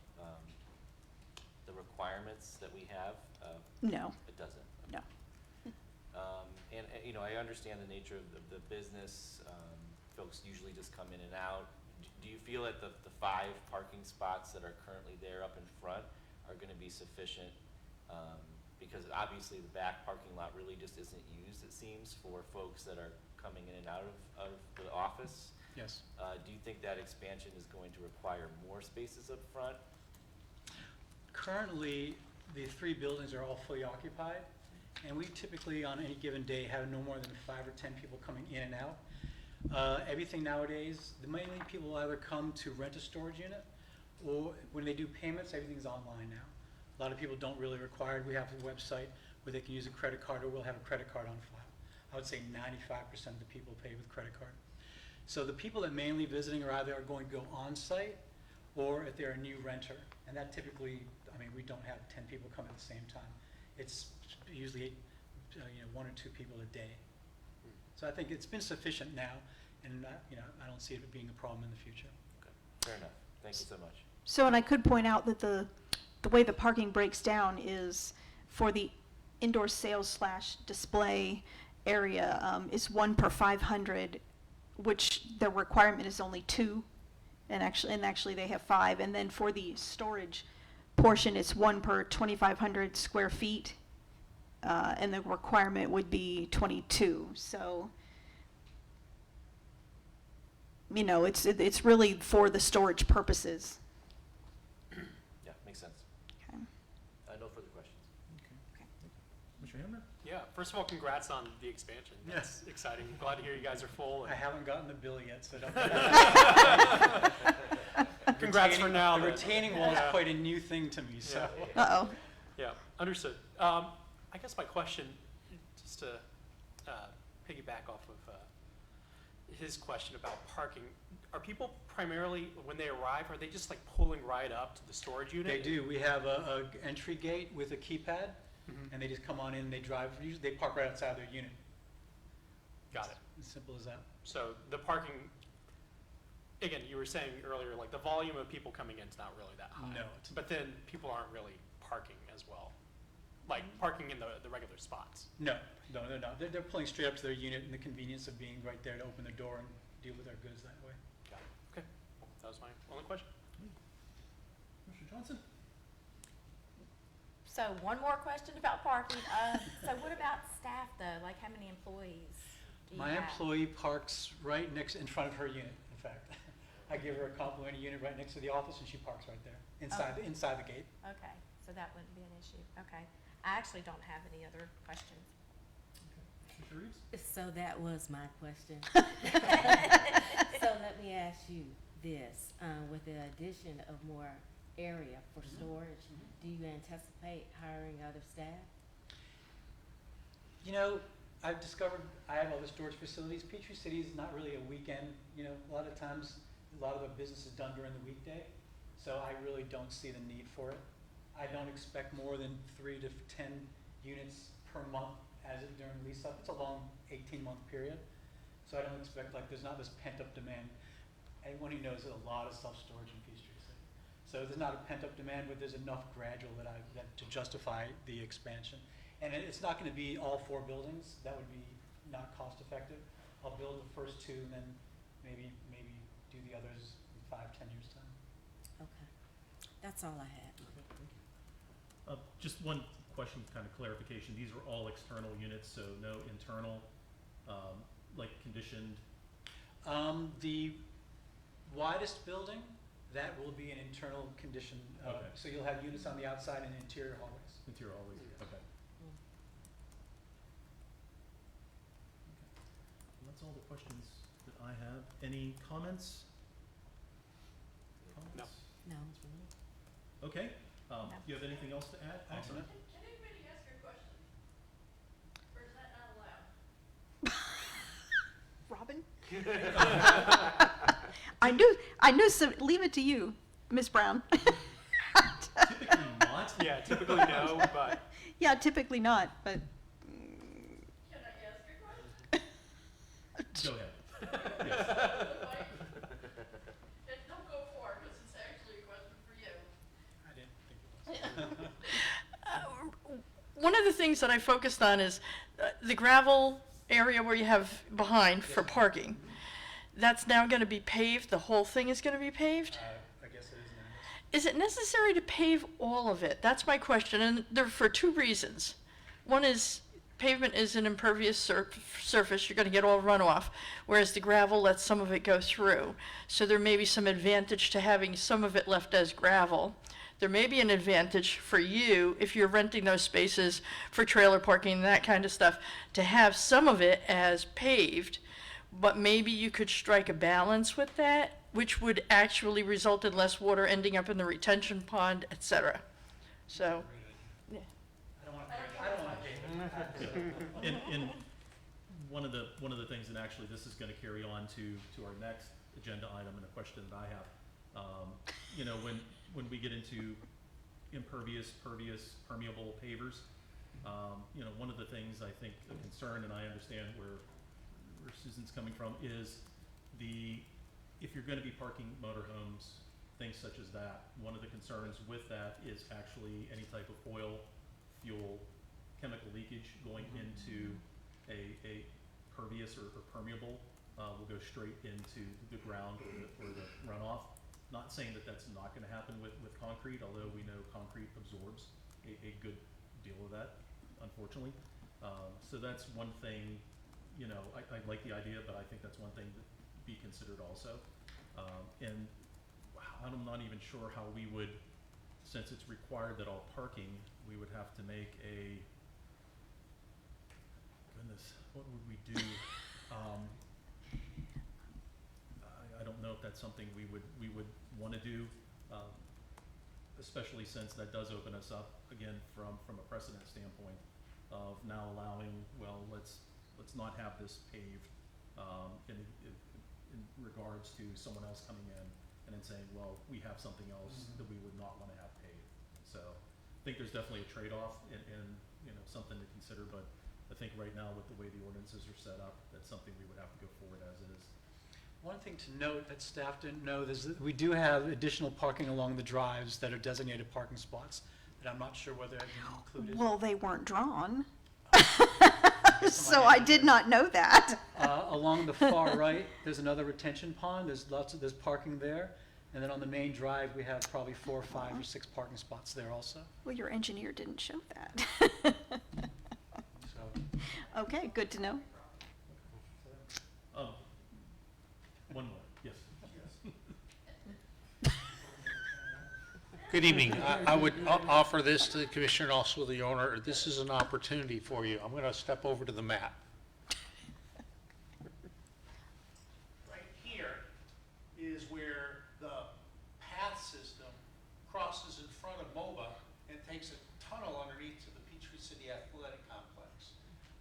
requirements that we have? No. It doesn't? No. And you know, I understand the nature of the business. Folks usually just come in and out. Do you feel that the 5 parking spots that are currently there up in front are going to be sufficient? Because obviously the back parking lot really just isn't used, it seems, for folks that are coming in and out of the office. Yes. Do you think that expansion is going to require more spaces up front? Currently, the 3 buildings are all fully occupied, and we typically, on any given day, have no more than 5 or 10 people coming in and out. Everything nowadays, mainly people either come to rent a storage unit, or when they do payments, everything's online now. A lot of people don't really require it. We have a website where they can use a credit card, or we'll have a credit card on file. I would say 95% of the people pay with credit card. So the people that mainly visiting are either going to go on-site, or if they're a new renter. And that typically, I mean, we don't have 10 people come at the same time. It's usually, 1 or 2 people a day. So I think it's been sufficient now, and, I don't see it being a problem in the future. Okay, fair enough. Thank you so much. So, and I could point out that the way the parking breaks down is for the indoor sales / display area, is 1 per 500, which the requirement is only 2, and actually they have 5. And then for the storage portion, it's 1 per 2,500 square feet, and the requirement would be 22. So, it's really for the storage purposes. Yeah, makes sense. Okay. No further questions. Mr. Hamner? Yeah, first of all, congrats on the expansion. That's exciting. Glad to hear you guys are full. I haven't gotten the bill yet, so don't. Congrats for now. The then. retaining wall is Yeah. quite a new thing to me, so. Yeah. Uh-oh. Yeah, understood. I guess my question, just to piggyback off of his question about parking, are people primarily, when they arrive, are they just like pulling right up to the storage unit? They do. We have a entry gate with a keypad, Mhm. and they just come on in, they drive, usually they park right outside their unit. Got it. As simple as that. So the parking, again, you were saying earlier, like the volume of people coming in is not really that high. No, it's- But then people aren't really parking as well, like parking in the regular spots. No, they're not. They're pulling straight up to their unit, and the convenience of being right there to open their door and deal with their goods that way. Got it. Okay, that was my only question. Mr. Johnson? So one more question about parking. So what about staff though? Like how many employees do you My have? employee parks right in front of her unit, in fact. I give her a complimentary unit right next to the office, and she parks right there, inside the gate. Okay, so that wouldn't be an issue. Okay. I actually don't have any other questions. Mr. Reeves? So that was my question. So let me ask you this, with the addition of more area for storage, do you anticipate hiring other staff? I've discovered I have other storage facilities. Peachtree City is not really a weekend, a lot of times, a lot of the business is done during the weekday, so I really don't see the need for it. I don't expect more than 3 to 10 units per month during lease up. It's a long 18-month period, so I don't expect, there's not this pent-up demand. Anyone who knows, there's a lot of self-storage in Peachtree City. So there's not a pent-up demand, but there's enough gradual to justify the expansion. And it's not gonna be all 4 buildings. That would be not cost-effective. I'll build the first 2 and then maybe do the others in 5, 10 years' time. Okay, that's all I had. Just one question, kind of clarification. These are all external units, so no internal, conditioned. The widest building, that will be an internal condition. Okay. So you'll have units on the outside and interior hallways. Interior always, okay. Mm. Well, that's all the questions that I have. Any comments? No. No. Okay, No. do you have anything else to add? Excellent. Can anybody ask a question? Or is that not allowed? Robin? I knew, so leave it to you, Ms. Brown. Typically not. Yeah, typically no, but Yeah, typically not, but Can I ask a question? Go ahead. Yes. And don't go far, because it's actually a question for you. I didn't think it was. One of the things that I focused on is the gravel area where you have behind for parking. That's now going to be paved, the whole thing is going to be paved? I guess it is now. Is it necessary to pave all of it? That's my question, and they're for 2 reasons. One is pavement is an impervious surface, you're going to get all runoff, whereas the gravel lets some of it go through. So there may be some advantage to having some of it left as gravel. there may be an advantage for you if you're renting those spaces for trailer parking and that kind of stuff to have some of it as paved, but maybe you could strike a balance with that, which would actually result in less water ending up in the retention pond, etc. So, yeah. I don't want to And one of the things, and actually this is gonna carry on to our next agenda item and a question that I have. You know, when we get into impervious, pervious, permeable pavers, you know, one of the things I think a concern, and I understand where Susan's coming from, is if you're gonna be parking motorhomes, things such as that, one of the concerns with that is actually any type of oil, fuel, chemical leakage going into a pervious or permeable, will go straight into the ground or the runoff. Not saying that that's not gonna happen with concrete, although we know concrete absorbs a good deal of that, unfortunately. So that's one thing, you know, I like the idea, but I think that's one thing to be considered also. And I'm not even sure how we would, since it's required that all parking, we would have to make goodness, what would we do? I don't know if that's something we would wanna do, especially since that does open us up, again, from a precedent standpoint of now allowing, well, let's not have this paved, in regards to someone else coming in and then saying, well, we have something else that we would not wanna have paved. So, I think there's definitely a trade-off and, you know, something to consider, but I think right now with the way the ordinances are set up, that's something we would have to go forward as is. One thing to note that staff didn't know is that we do have additional parking along the drives that are designated parking spots, that I'm not sure whether have been included. Well, they weren't drawn. So I did not know that. Along the far right, there's another retention pond, there's parking there. And then on the main drive, we have probably 4 or 5 or 6 parking spots there also. Well, your engineer didn't show that. So, Okay, good to know. One more, yes. Good evening. I would offer this to the commissioner and also the owner. This is an opportunity for you. I'm going to step over to the map. Right here is where the path system crosses in front of MOBA and takes a tunnel underneath to the Peachtree City Athletic Complex.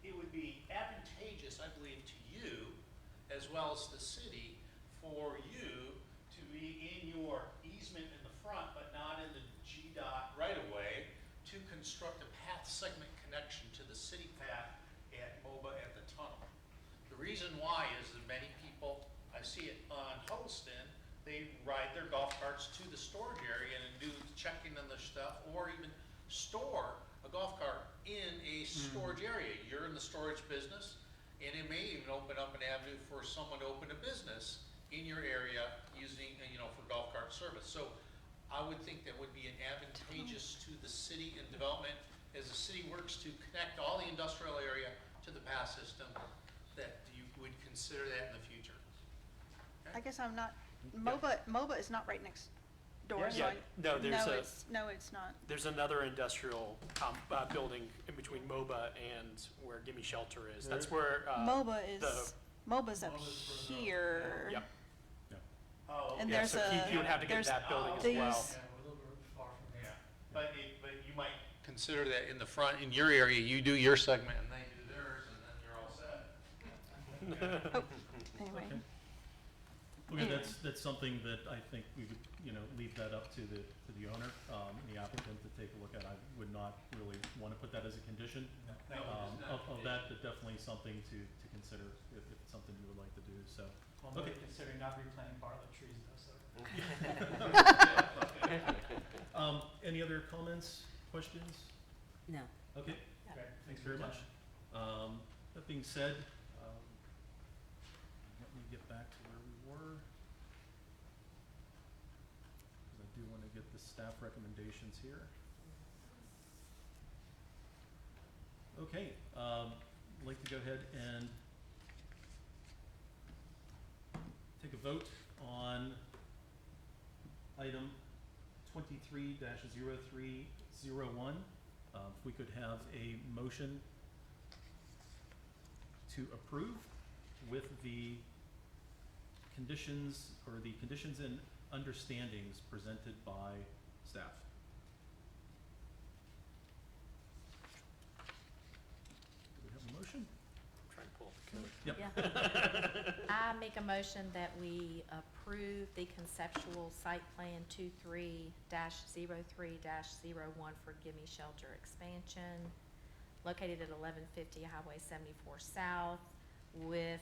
It would be advantageous, I believe, to you as well as the city for you to be in your easement in the front, but not in the GDOT right-of-way, to construct a path segment connection to the city path at MOBA at the tunnel. The reason why is that many people, I see it on Huddleston, they ride their golf carts to the storage area and do checking on their stuff, or even store a golf cart in a storage area. You're in the storage business, and it may even open up an avenue for someone to open a business in your area using, you know, for golf cart service. So I would think that would be an advantageous to the city and development as the city works to connect all the industrial area to the path system, that you would consider that in the future. I guess I'm not, MOBA is not right next door, so Yeah, no, it's not. there's another industrial building in between MOBA and where Gimme Shelter is. That's where MOBA's up here. Yep. Oh, And Yeah, there's so you would have to get there's that building as these- well. yeah, we're a little bit far from there. But you might consider that in the front, in your area, you do your segment and they do theirs, and then you're all set. Anyway, Okay, that's something that I think we would, you know, leave that up to the owner, the applicant to take a look at. I would not really wanna put that as a condition, of that, but definitely something to consider if it's something you would like to do, so. Well, Okay. maybe considering not replanting barley trees though, so. Any other comments, questions? No. Okay, Okay, thanks very much. That being said, let me get back to where we were. 'Cause I do wanna get the staff recommendations here. Okay, I'd like to go ahead and take a vote on item 23-0301. If we could have a motion to approve with the conditions, or the conditions and understandings presented by staff. Do we have a motion? Trying to pull up the code. Yep. Yeah. I make a motion that we approve the conceptual site plan 23-03-01 for Gimme Shelter expansion located at 1150 Highway 74 South with,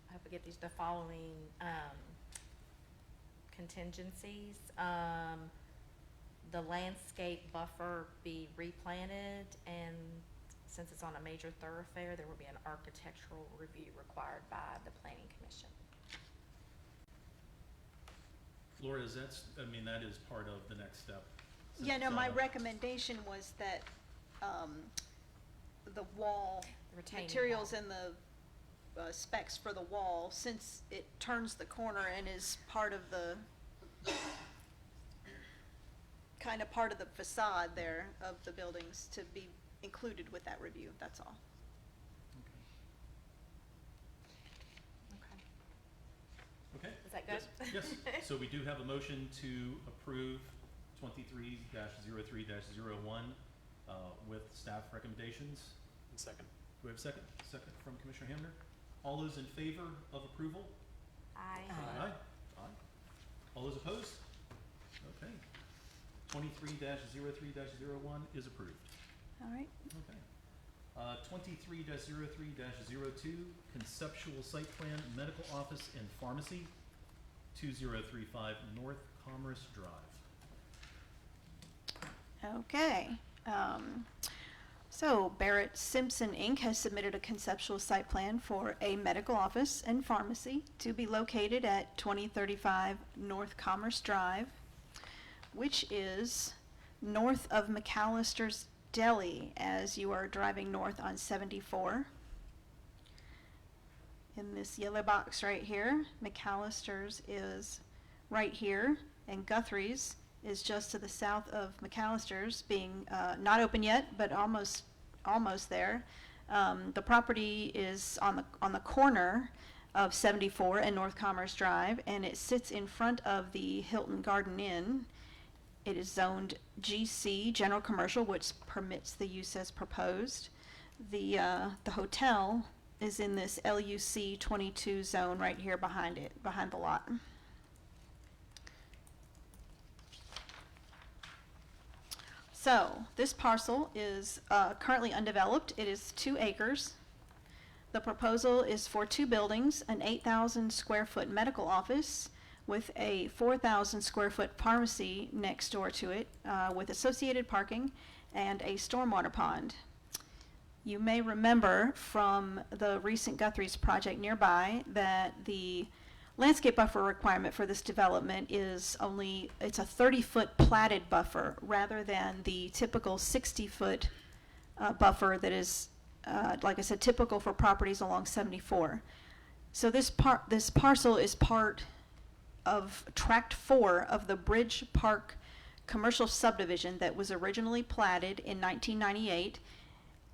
I hope I get these, the following, contingencies. The landscape buffer be replanted, and since it's on a major thoroughfare, there will be an architectural review required by the planning commission. Laura, is that, that is part of the next step. since Yeah, no, it's my on a- recommendation was that, the wall Retaining materials wall. and the specs for the wall, since it turns the corner and is part of the, kind of part of the facade there of the buildings, to be included with that review, that's all. Okay. Okay. Is that good? Yes, yes. So we do have a motion to approve 23-03-01 with staff recommendations. And second. Do we have a second? Second from Commissioner Hamner. All those in favor of approval? Aye. Aye. Aye. All those opposed? Okay. 23-03-01 is approved. All right. Okay. 23-03-02, conceptual site plan, medical office and pharmacy, 2035 North Commerce Drive. Okay. So Barrett Simpson Inc. has submitted a conceptual site plan for a medical office and pharmacy to be located at 2035 North Commerce Drive, which is north of McAllister's Deli as you are driving north on 74. In this yellow box right here, McAllister's is right here, and Guthrie's is just to the south of McAllister's, being not open yet, but almost there. The property is on the corner of 74 and North Commerce Drive, and it sits in front of the Hilton Garden Inn. It is zoned GC, General Commercial, which permits the use as proposed. The hotel is in this LUC 22 zone right here behind it, behind the lot. So this parcel is currently undeveloped. It is 2 acres. The proposal is for 2 buildings, an 8,000 square foot medical office with a 4,000 square foot pharmacy next door to it, with associated parking and a stormwater pond. You may remember from the recent Guthrie's project nearby that the landscape buffer requirement for this development is it's a 30-foot platted buffer rather than the typical 60-foot buffer that is, like I said, typical for properties along 74. So this parcel is part of Tract 4 of the Bridge Park commercial subdivision that was originally platted in 1998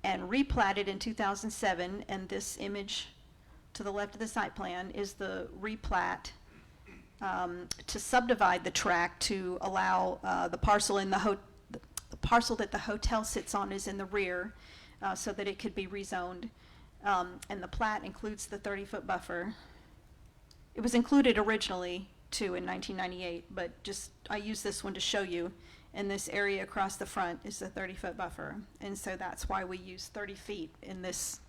and replatted in 2007, and this image to the left of the site plan is the replat to subdivide the tract to allow the parcel in the parcel that the hotel sits on is in the rear, so that it could be rezoned. And the plat includes the 30-foot buffer. It was included originally too in 1998, but I use this one to show you. And this area across the front is the 30-foot buffer, and so that's why we use 30 feet in this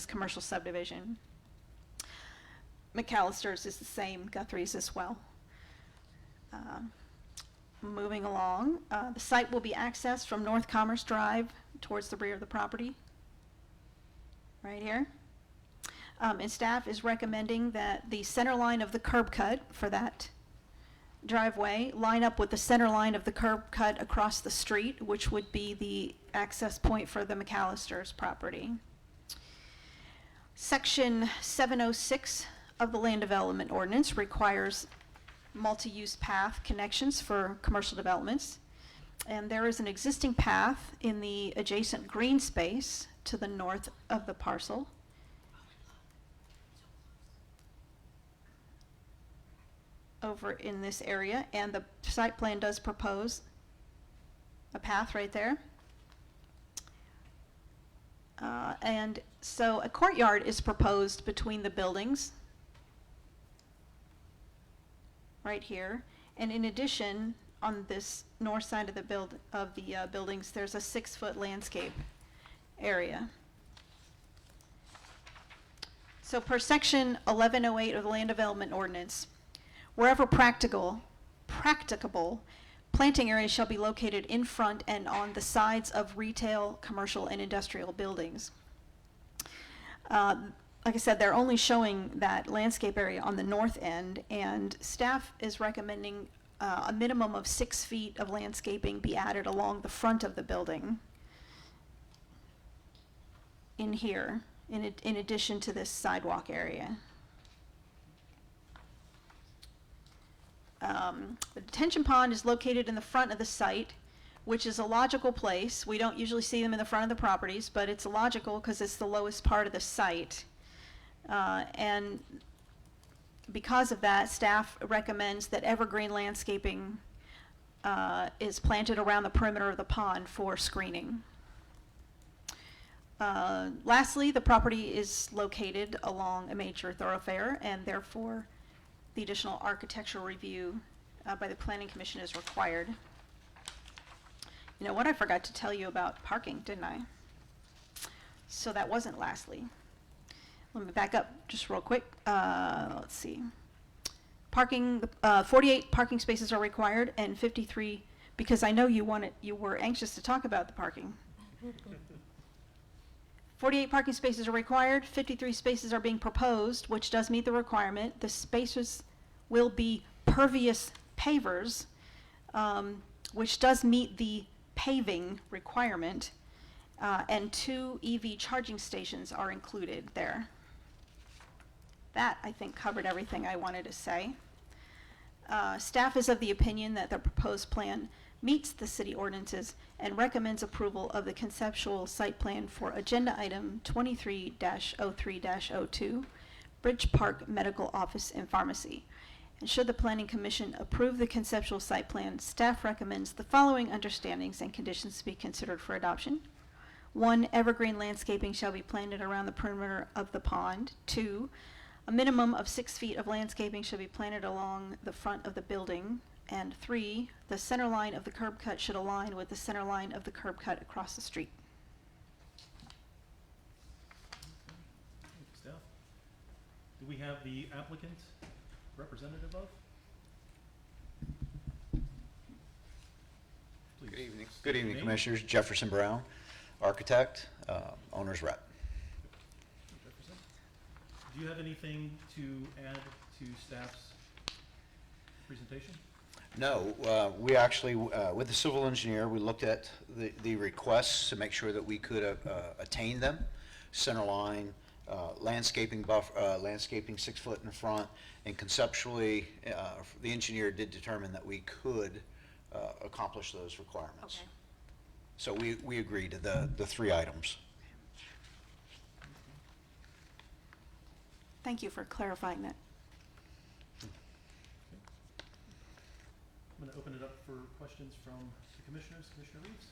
commercial subdivision. McAllister's is the same, Guthrie's as well. Moving along, the site will be accessed from North Commerce Drive towards the rear of the property, right here. And staff is recommending that the center line of the curb cut for that driveway line up with the center line of the curb cut across the street, which would be the access point for the McAllister's property. Section 706 of the Land Development Ordinance requires multi-use path connections for commercial developments. And there is an existing path in the adjacent green space to the north of the parcel. Over in this area, and the site plan does propose a path right there. And so a courtyard is proposed between the buildings, right here. And in addition, on this north side of the buildings, there's a 6-foot landscape area. So per section 1108 of the Land Development Ordinance, wherever practicable, planting areas shall be located in front and on the sides of retail, commercial, and industrial buildings. Like I said, they're only showing that landscape area on the north end, and staff is recommending a minimum of 6 feet of landscaping be added along the front of the building in here, in addition to this sidewalk area. The detention pond is located in the front of the site, which is a logical place. We don't usually see them in the front of the properties, but it's logical because it's the lowest part of the site. And because of that, staff recommends that evergreen landscaping is planted around the perimeter of the pond for screening. Lastly, the property is located along a major thoroughfare, and therefore the additional architectural review by the Planning Commission is required. You know what, I forgot to tell you about parking, didn't I? So that wasn't lastly. Let me back up just real quick. Let's see. Parking, 48 parking spaces are required, and 53, because I know you were anxious to talk about the parking. 48 parking spaces are required, 53 spaces are being proposed, which does meet the requirement. The spaces will be pervious pavers, which does meet the paving requirement, and 2 EV charging stations are included there. That, I think, covered everything I wanted to say. Staff is of the opinion that the proposed plan meets the city ordinances and recommends approval of the conceptual site plan for agenda item 23-03-02, Bridge Park Medical Office and Pharmacy. And should the Planning Commission approve the conceptual site plan, staff recommends the following understandings and conditions to be considered for adoption. 1, evergreen landscaping shall be planted around the perimeter of the pond. 2, a minimum of 6 feet of landscaping shall be planted along the front of the building. And 3, the center line of the curb cut should align with the center line of the curb cut across the street. Thank you, staff. Do we have the applicant representative of? Please Good evening. state Good your evening, name. Commissioners. Jefferson Brown, architect, owner's rep. Jefferson. Do you have anything to add to staff's presentation? No, we actually, with the civil engineer, we looked at the requests to make sure that we could attain them. Center line, landscaping landscaping 6 foot in front, and conceptually, the engineer did determine that we could accomplish those requirements. Okay. So we agreed to the 3 items. Thank you for clarifying that. I'm going to open it up for questions from the commissioners. Commissioner Reeves?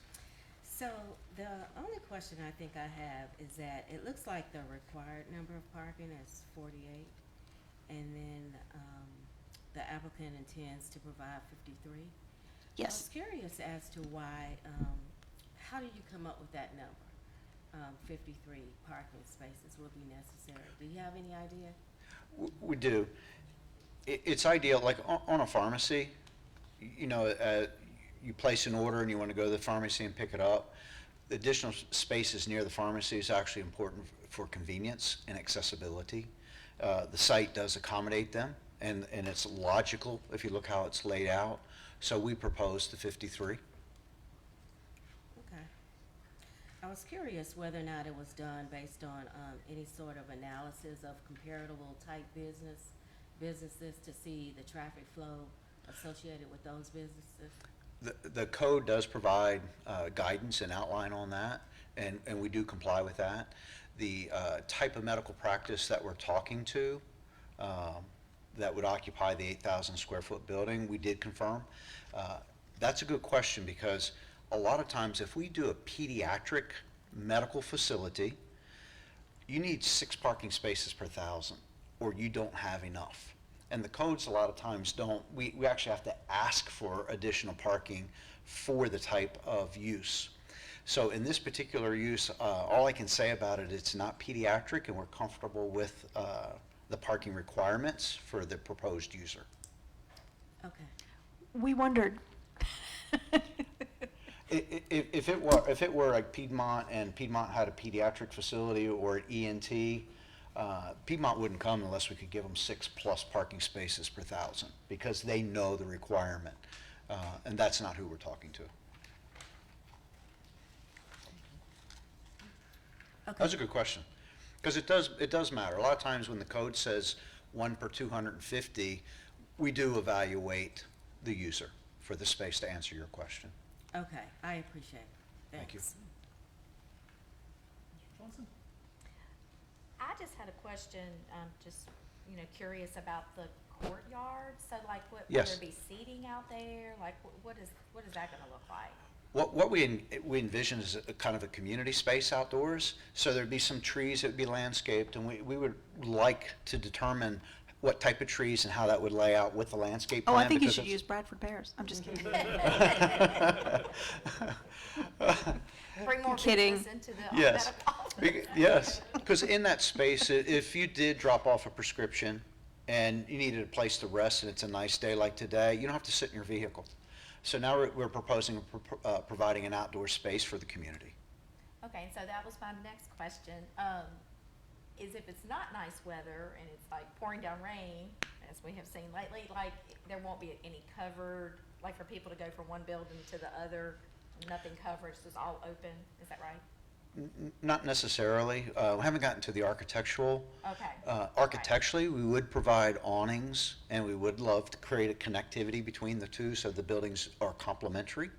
So the only question I think I have is that it looks like the required number of parking is 48, and then the applicant intends to provide 53. I Yes. was curious as to why, how do you come up with that number? 53 parking spaces will be necessary. Do you have any idea? We do. It's ideal, like on a pharmacy, you know, you place an order and you want to go to the pharmacy and pick it up. The additional spaces near the pharmacy is actually important for convenience and accessibility. The site does accommodate them, and it's logical if you look how it's laid out. So we proposed the 53. Okay. I was curious whether or not it was done based on any sort of analysis of comparable type business businesses to see the traffic flow associated with those businesses? The code does provide guidance and outline on that, and we do comply with that. The type of medical practice that we're talking to, that would occupy the 8,000 square foot building, we did confirm. That's a good question, because a lot of times if we do a pediatric medical facility, you need 6 parking spaces per 1,000, or you don't have enough. And the codes a lot of times don't, we actually have to ask for additional parking for the type of use. So in this particular use, all I can say about it, it's not pediatric, and we're comfortable with the parking requirements for the proposed user. Okay. We wondered. If it were like Piedmont, and Piedmont had a pediatric facility or an ENT, Piedmont wouldn't come unless we could give them 6+ parking spaces per 1,000, because they know the requirement, and that's not who we're talking to. Okay. That's a good question, because it does matter. A lot of times when the code says 1 per 250, we do evaluate the user for the space, to answer your question. Okay, I appreciate it. Thank you. Thanks. Mr. Johnson? I just had a question, just, curious about the courtyard. So like, will Yes. there be seating out there? Like, what is that gonna look like? What we envision is a kind of a community space outdoors. So there'd be some trees that would be landscaped, and we would like to determine what type of trees and how that would lay out with the landscape Oh, plan. I think you because should it's- use Bradford pears. I'm just kidding. Bring more Kidding. business into the Yes. medical office. Yes, because in that space, if you did drop off a prescription and you needed a place to rest and it's a nice day like today, you don't have to sit in your vehicle. So now we're proposing, providing an outdoor space for the community. Okay, so that was my next question, is if it's not nice weather and it's like pouring down rain, as we have seen lately, like, there won't be any covered, like for people to go from one building to the other, nothing covered, it's just all open, is that right? Not necessarily. We haven't gotten to the architectural. Okay. Architecturally, we would provide awnings, and we would love to create a connectivity between the two so the buildings are complementary.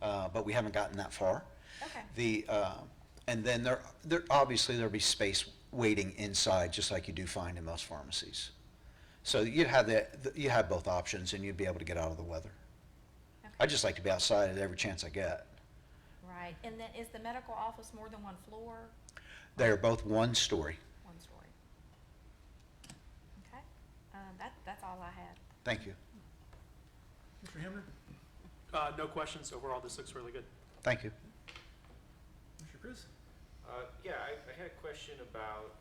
But we haven't gotten that far. Okay. And then there obviously there'll be space waiting inside, just like you do find in most pharmacies. So you'd have you have both options, and you'd be able to get out of the weather. Okay. I just like to be outside at every chance I get. Right, and then is the medical office more than one floor? They are both one story. One story. Okay, that's all I had. Thank you. Mr. Hamner? No questions. Overall, this looks really good. Thank you. Mr. Chris? Yeah, I had a question about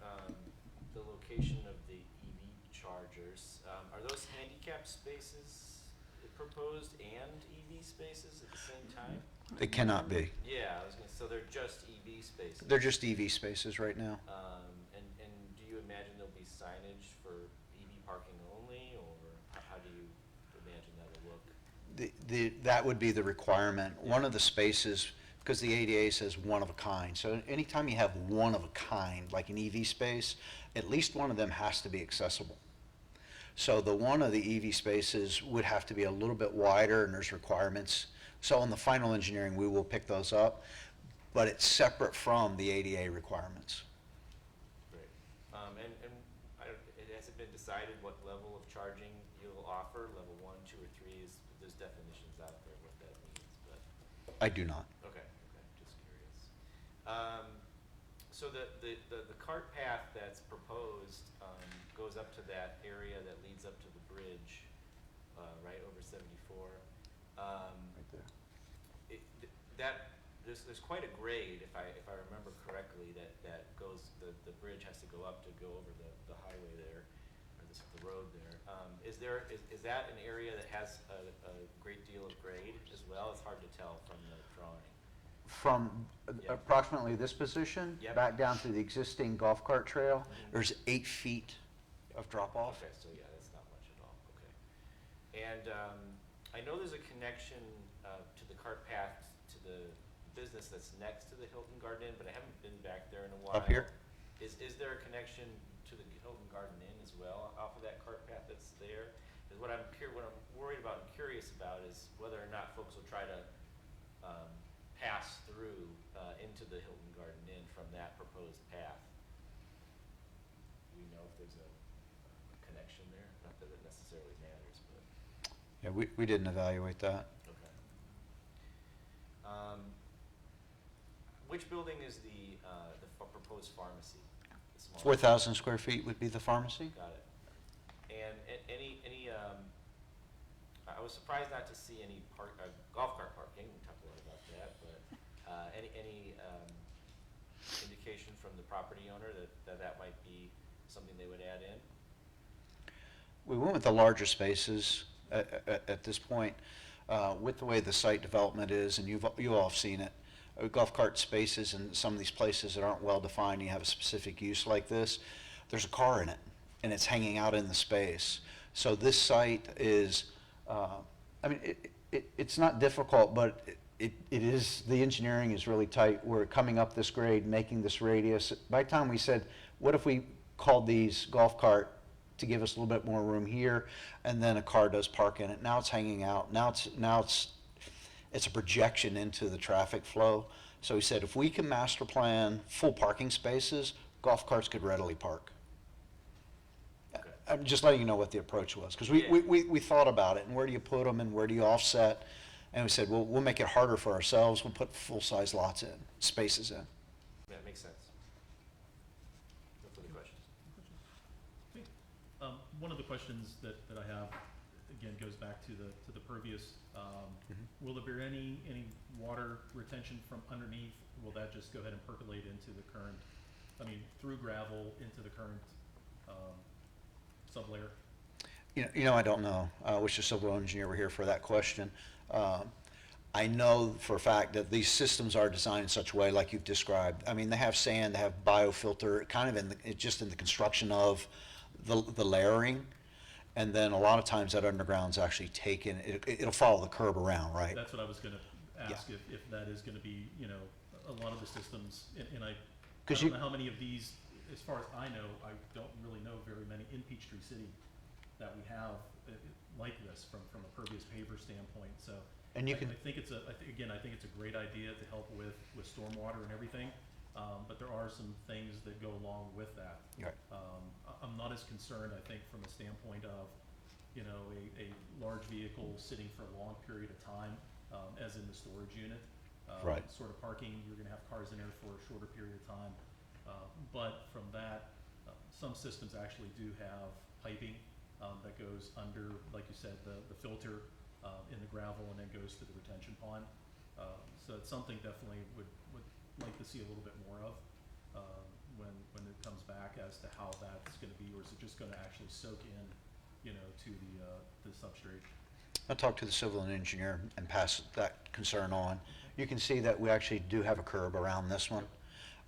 the location of the EV chargers. Are those handicap spaces proposed and EV spaces at the same time? They cannot be. Yeah, I was gonna, so they're just EV spaces? They're just EV spaces right now. And do you imagine there'll be signage for EV parking only, or how do you imagine that'll look? That would be the requirement. One of the spaces, because the ADA says one of a kind, so anytime you have one of a kind, like an EV space, at least one of them has to be accessible. So the one of the EV spaces would have to be a little bit wider, and there's requirements. So in the final engineering, we will pick those up, but it's separate from the ADA requirements. Great. Has it been decided what level of charging you'll offer? Level 1, 2, or 3? There's definitions out there what that means, but. I do not. Okay, just curious. So the cart path that's proposed goes up to that area that leads up to the bridge, right over 74. Right there. There's quite a grade, if I remember correctly, that goes, the bridge has to go up to go over the highway there, or the road there. Is that an area that has a great deal of grade as well? It's hard to tell from the drawing. From Yep. approximately this position, Yep. back down to the existing golf cart trail, there's 8 feet of drop off. Okay, so yeah, that's not much at all, okay. And I know there's a connection to the cart path to the business that's next to the Hilton Garden Inn, but I haven't been back there in a while. Up here? Is there a connection to the Hilton Garden Inn as well off of that cart path that's there. Is what I'm worried about and curious about is whether or not folks will try to pass through into the Hilton Garden Inn from that proposed path. Do we know if there's a connection there? Not that it necessarily matters, but. Yeah, we didn't evaluate that. Okay. Which building is the proposed pharmacy? The small- 4,000 square feet would be the pharmacy? Got it. And any, I was surprised not to see any golf cart parking. We talked a lot about that, but any indication from the property owner that might be something they would add in? We went with the larger spaces at this point. With the way the site development is, and you all have seen it, golf cart spaces in some of these places that aren't well-defined, you have a specific use like this, there's a car in it, and it's hanging out in the space. So this site is, it's not difficult, but it is, the engineering is really tight. We're coming up this grade, making this radius. By the time we said, what if we called these golf cart to give us a little bit more room here, and then a car does park in it. Now it's hanging out. Now it's a projection into the traffic flow. So he said, if we can master plan full parking spaces, golf carts could readily park. Okay. I'm just letting you know what the approach was, because we thought about it, and where do you put them, and where do you offset? And we said, well, we'll make it harder for ourselves. We'll put full-size lots in, spaces in. Yeah, it makes sense. No further questions. One of the questions that I have, again, goes back to the previous, will there be any water retention from underneath? Will that just go ahead and percolate into the current, through gravel into the current sublayer? I don't know. I wish the civil engineer were here for that question. I know for a fact that these systems are designed in such a way like you've described. They have sand, they have biofilter, kind of just in the construction of the layering. And then a lot of times that underground's actually taken, it'll follow the curb around, right? That's what I was gonna ask, if that is gonna be, a lot of the systems, and I don't know how many of these, as far as I know, I don't really know very many in Peachtree City that we have like this from a pervious paver standpoint, so. And you can, I think it's a great idea to help with stormwater and everything, but there are some things that go along with that. right. I'm not as concerned, I think, from a standpoint of, a large vehicle sitting for a long period of time, as in the storage unit. Right. Sort of parking, you're gonna have cars in there for a shorter period of time. But from that, some systems actually do have piping, that goes under, like you said, the filter, in the gravel and then goes to the retention pond. So it's something definitely would like to see a little bit more of, when it comes back as to how that's gonna be, or is it just gonna actually soak in, to the substrate? I'll talk to the civil engineer and pass that concern on. You can see that we actually do have a curb around this one.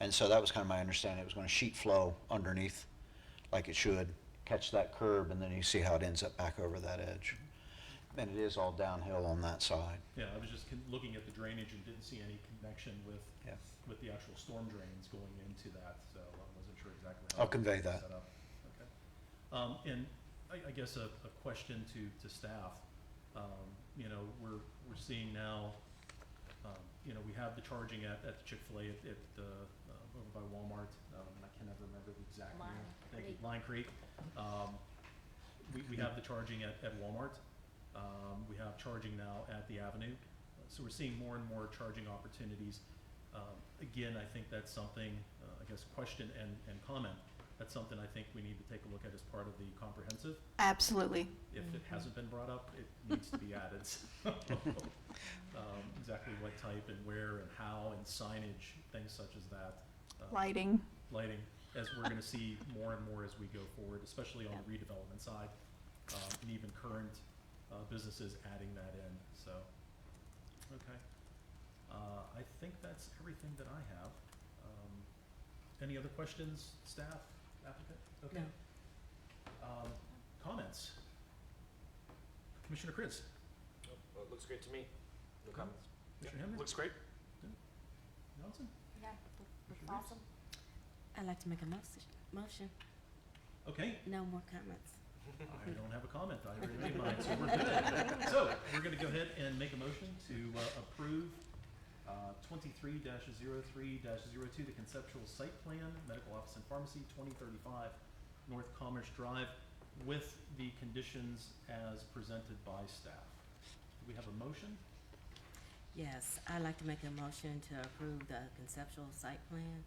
And so that was kind of my understanding. It was going to sheet flow underneath like it should, catch that curb, and then you see how it ends up back over that edge. And it is all downhill on that side. Yeah, I was just looking at the drainage and didn't see any connection with Yeah. with the actual storm drains going into that, so I wasn't sure exactly how. I'll convey was that. set up. Okay. And I guess a question to staff. We're seeing now, we have the charging at the Chick-fil-A over by Walmart. I can never remember the exact name. Thank you, Line Creek. We have the charging at Walmart. We have charging now at the Avenue. So we're seeing more and more charging opportunities. Again, I think that's something, question and comment. That's something I think we need to take a look at as part of the comprehensive. Absolutely. If it hasn't been brought up, it needs to be added. Exactly what type and where and how and signage, things such as that. Lighting. Lighting, as we're gonna see more and more as we go forward, especially on the redevelopment side, and even current businesses adding that in, so. Okay. I think that's everything that I have. Any other questions, staff, applicant? Okay. Comments? Commissioner Chris? Well, it looks great to me. No comments. Commissioner Henry? Looks great. Johnson? Yeah, Commissioner Reeves? awesome. I'd like to make a motion. Okay, No more comments. I don't have a comment, I already made mine, so we're good. So, we're gonna go ahead and make a motion to approve 23-03-02, the conceptual site plan, medical office and pharmacy, 2035 North Commerce Drive, with the conditions as presented by staff. Do we have a motion? Yes, I'd like to make a motion to approve the conceptual site plan,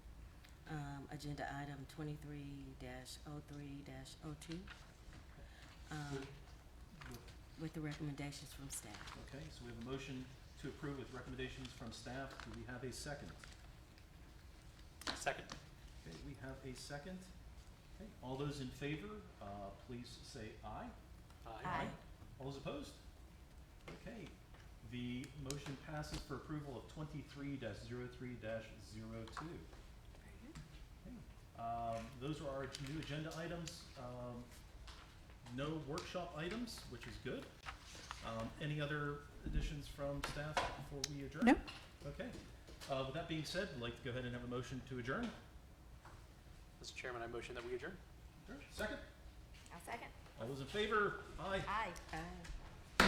agenda item 23-03-02, With- with the recommendations from staff. Okay, so we have a motion to approve with recommendations from staff. Do we have a second? Second. Okay, we have a second. Okay, all those in favor, please say aye. Aye. All those opposed? Okay, the motion passes for approval of 23-03-02. Those are our new agenda items. No workshop items, which is good. Any other additions from staff before we adjourn? No. Okay. With that being said, I'd like to go ahead and have a motion to adjourn. Mr. Chairman, I motion that we adjourn. Second? I'll second. All those in favor? Aye. Aye. Aye.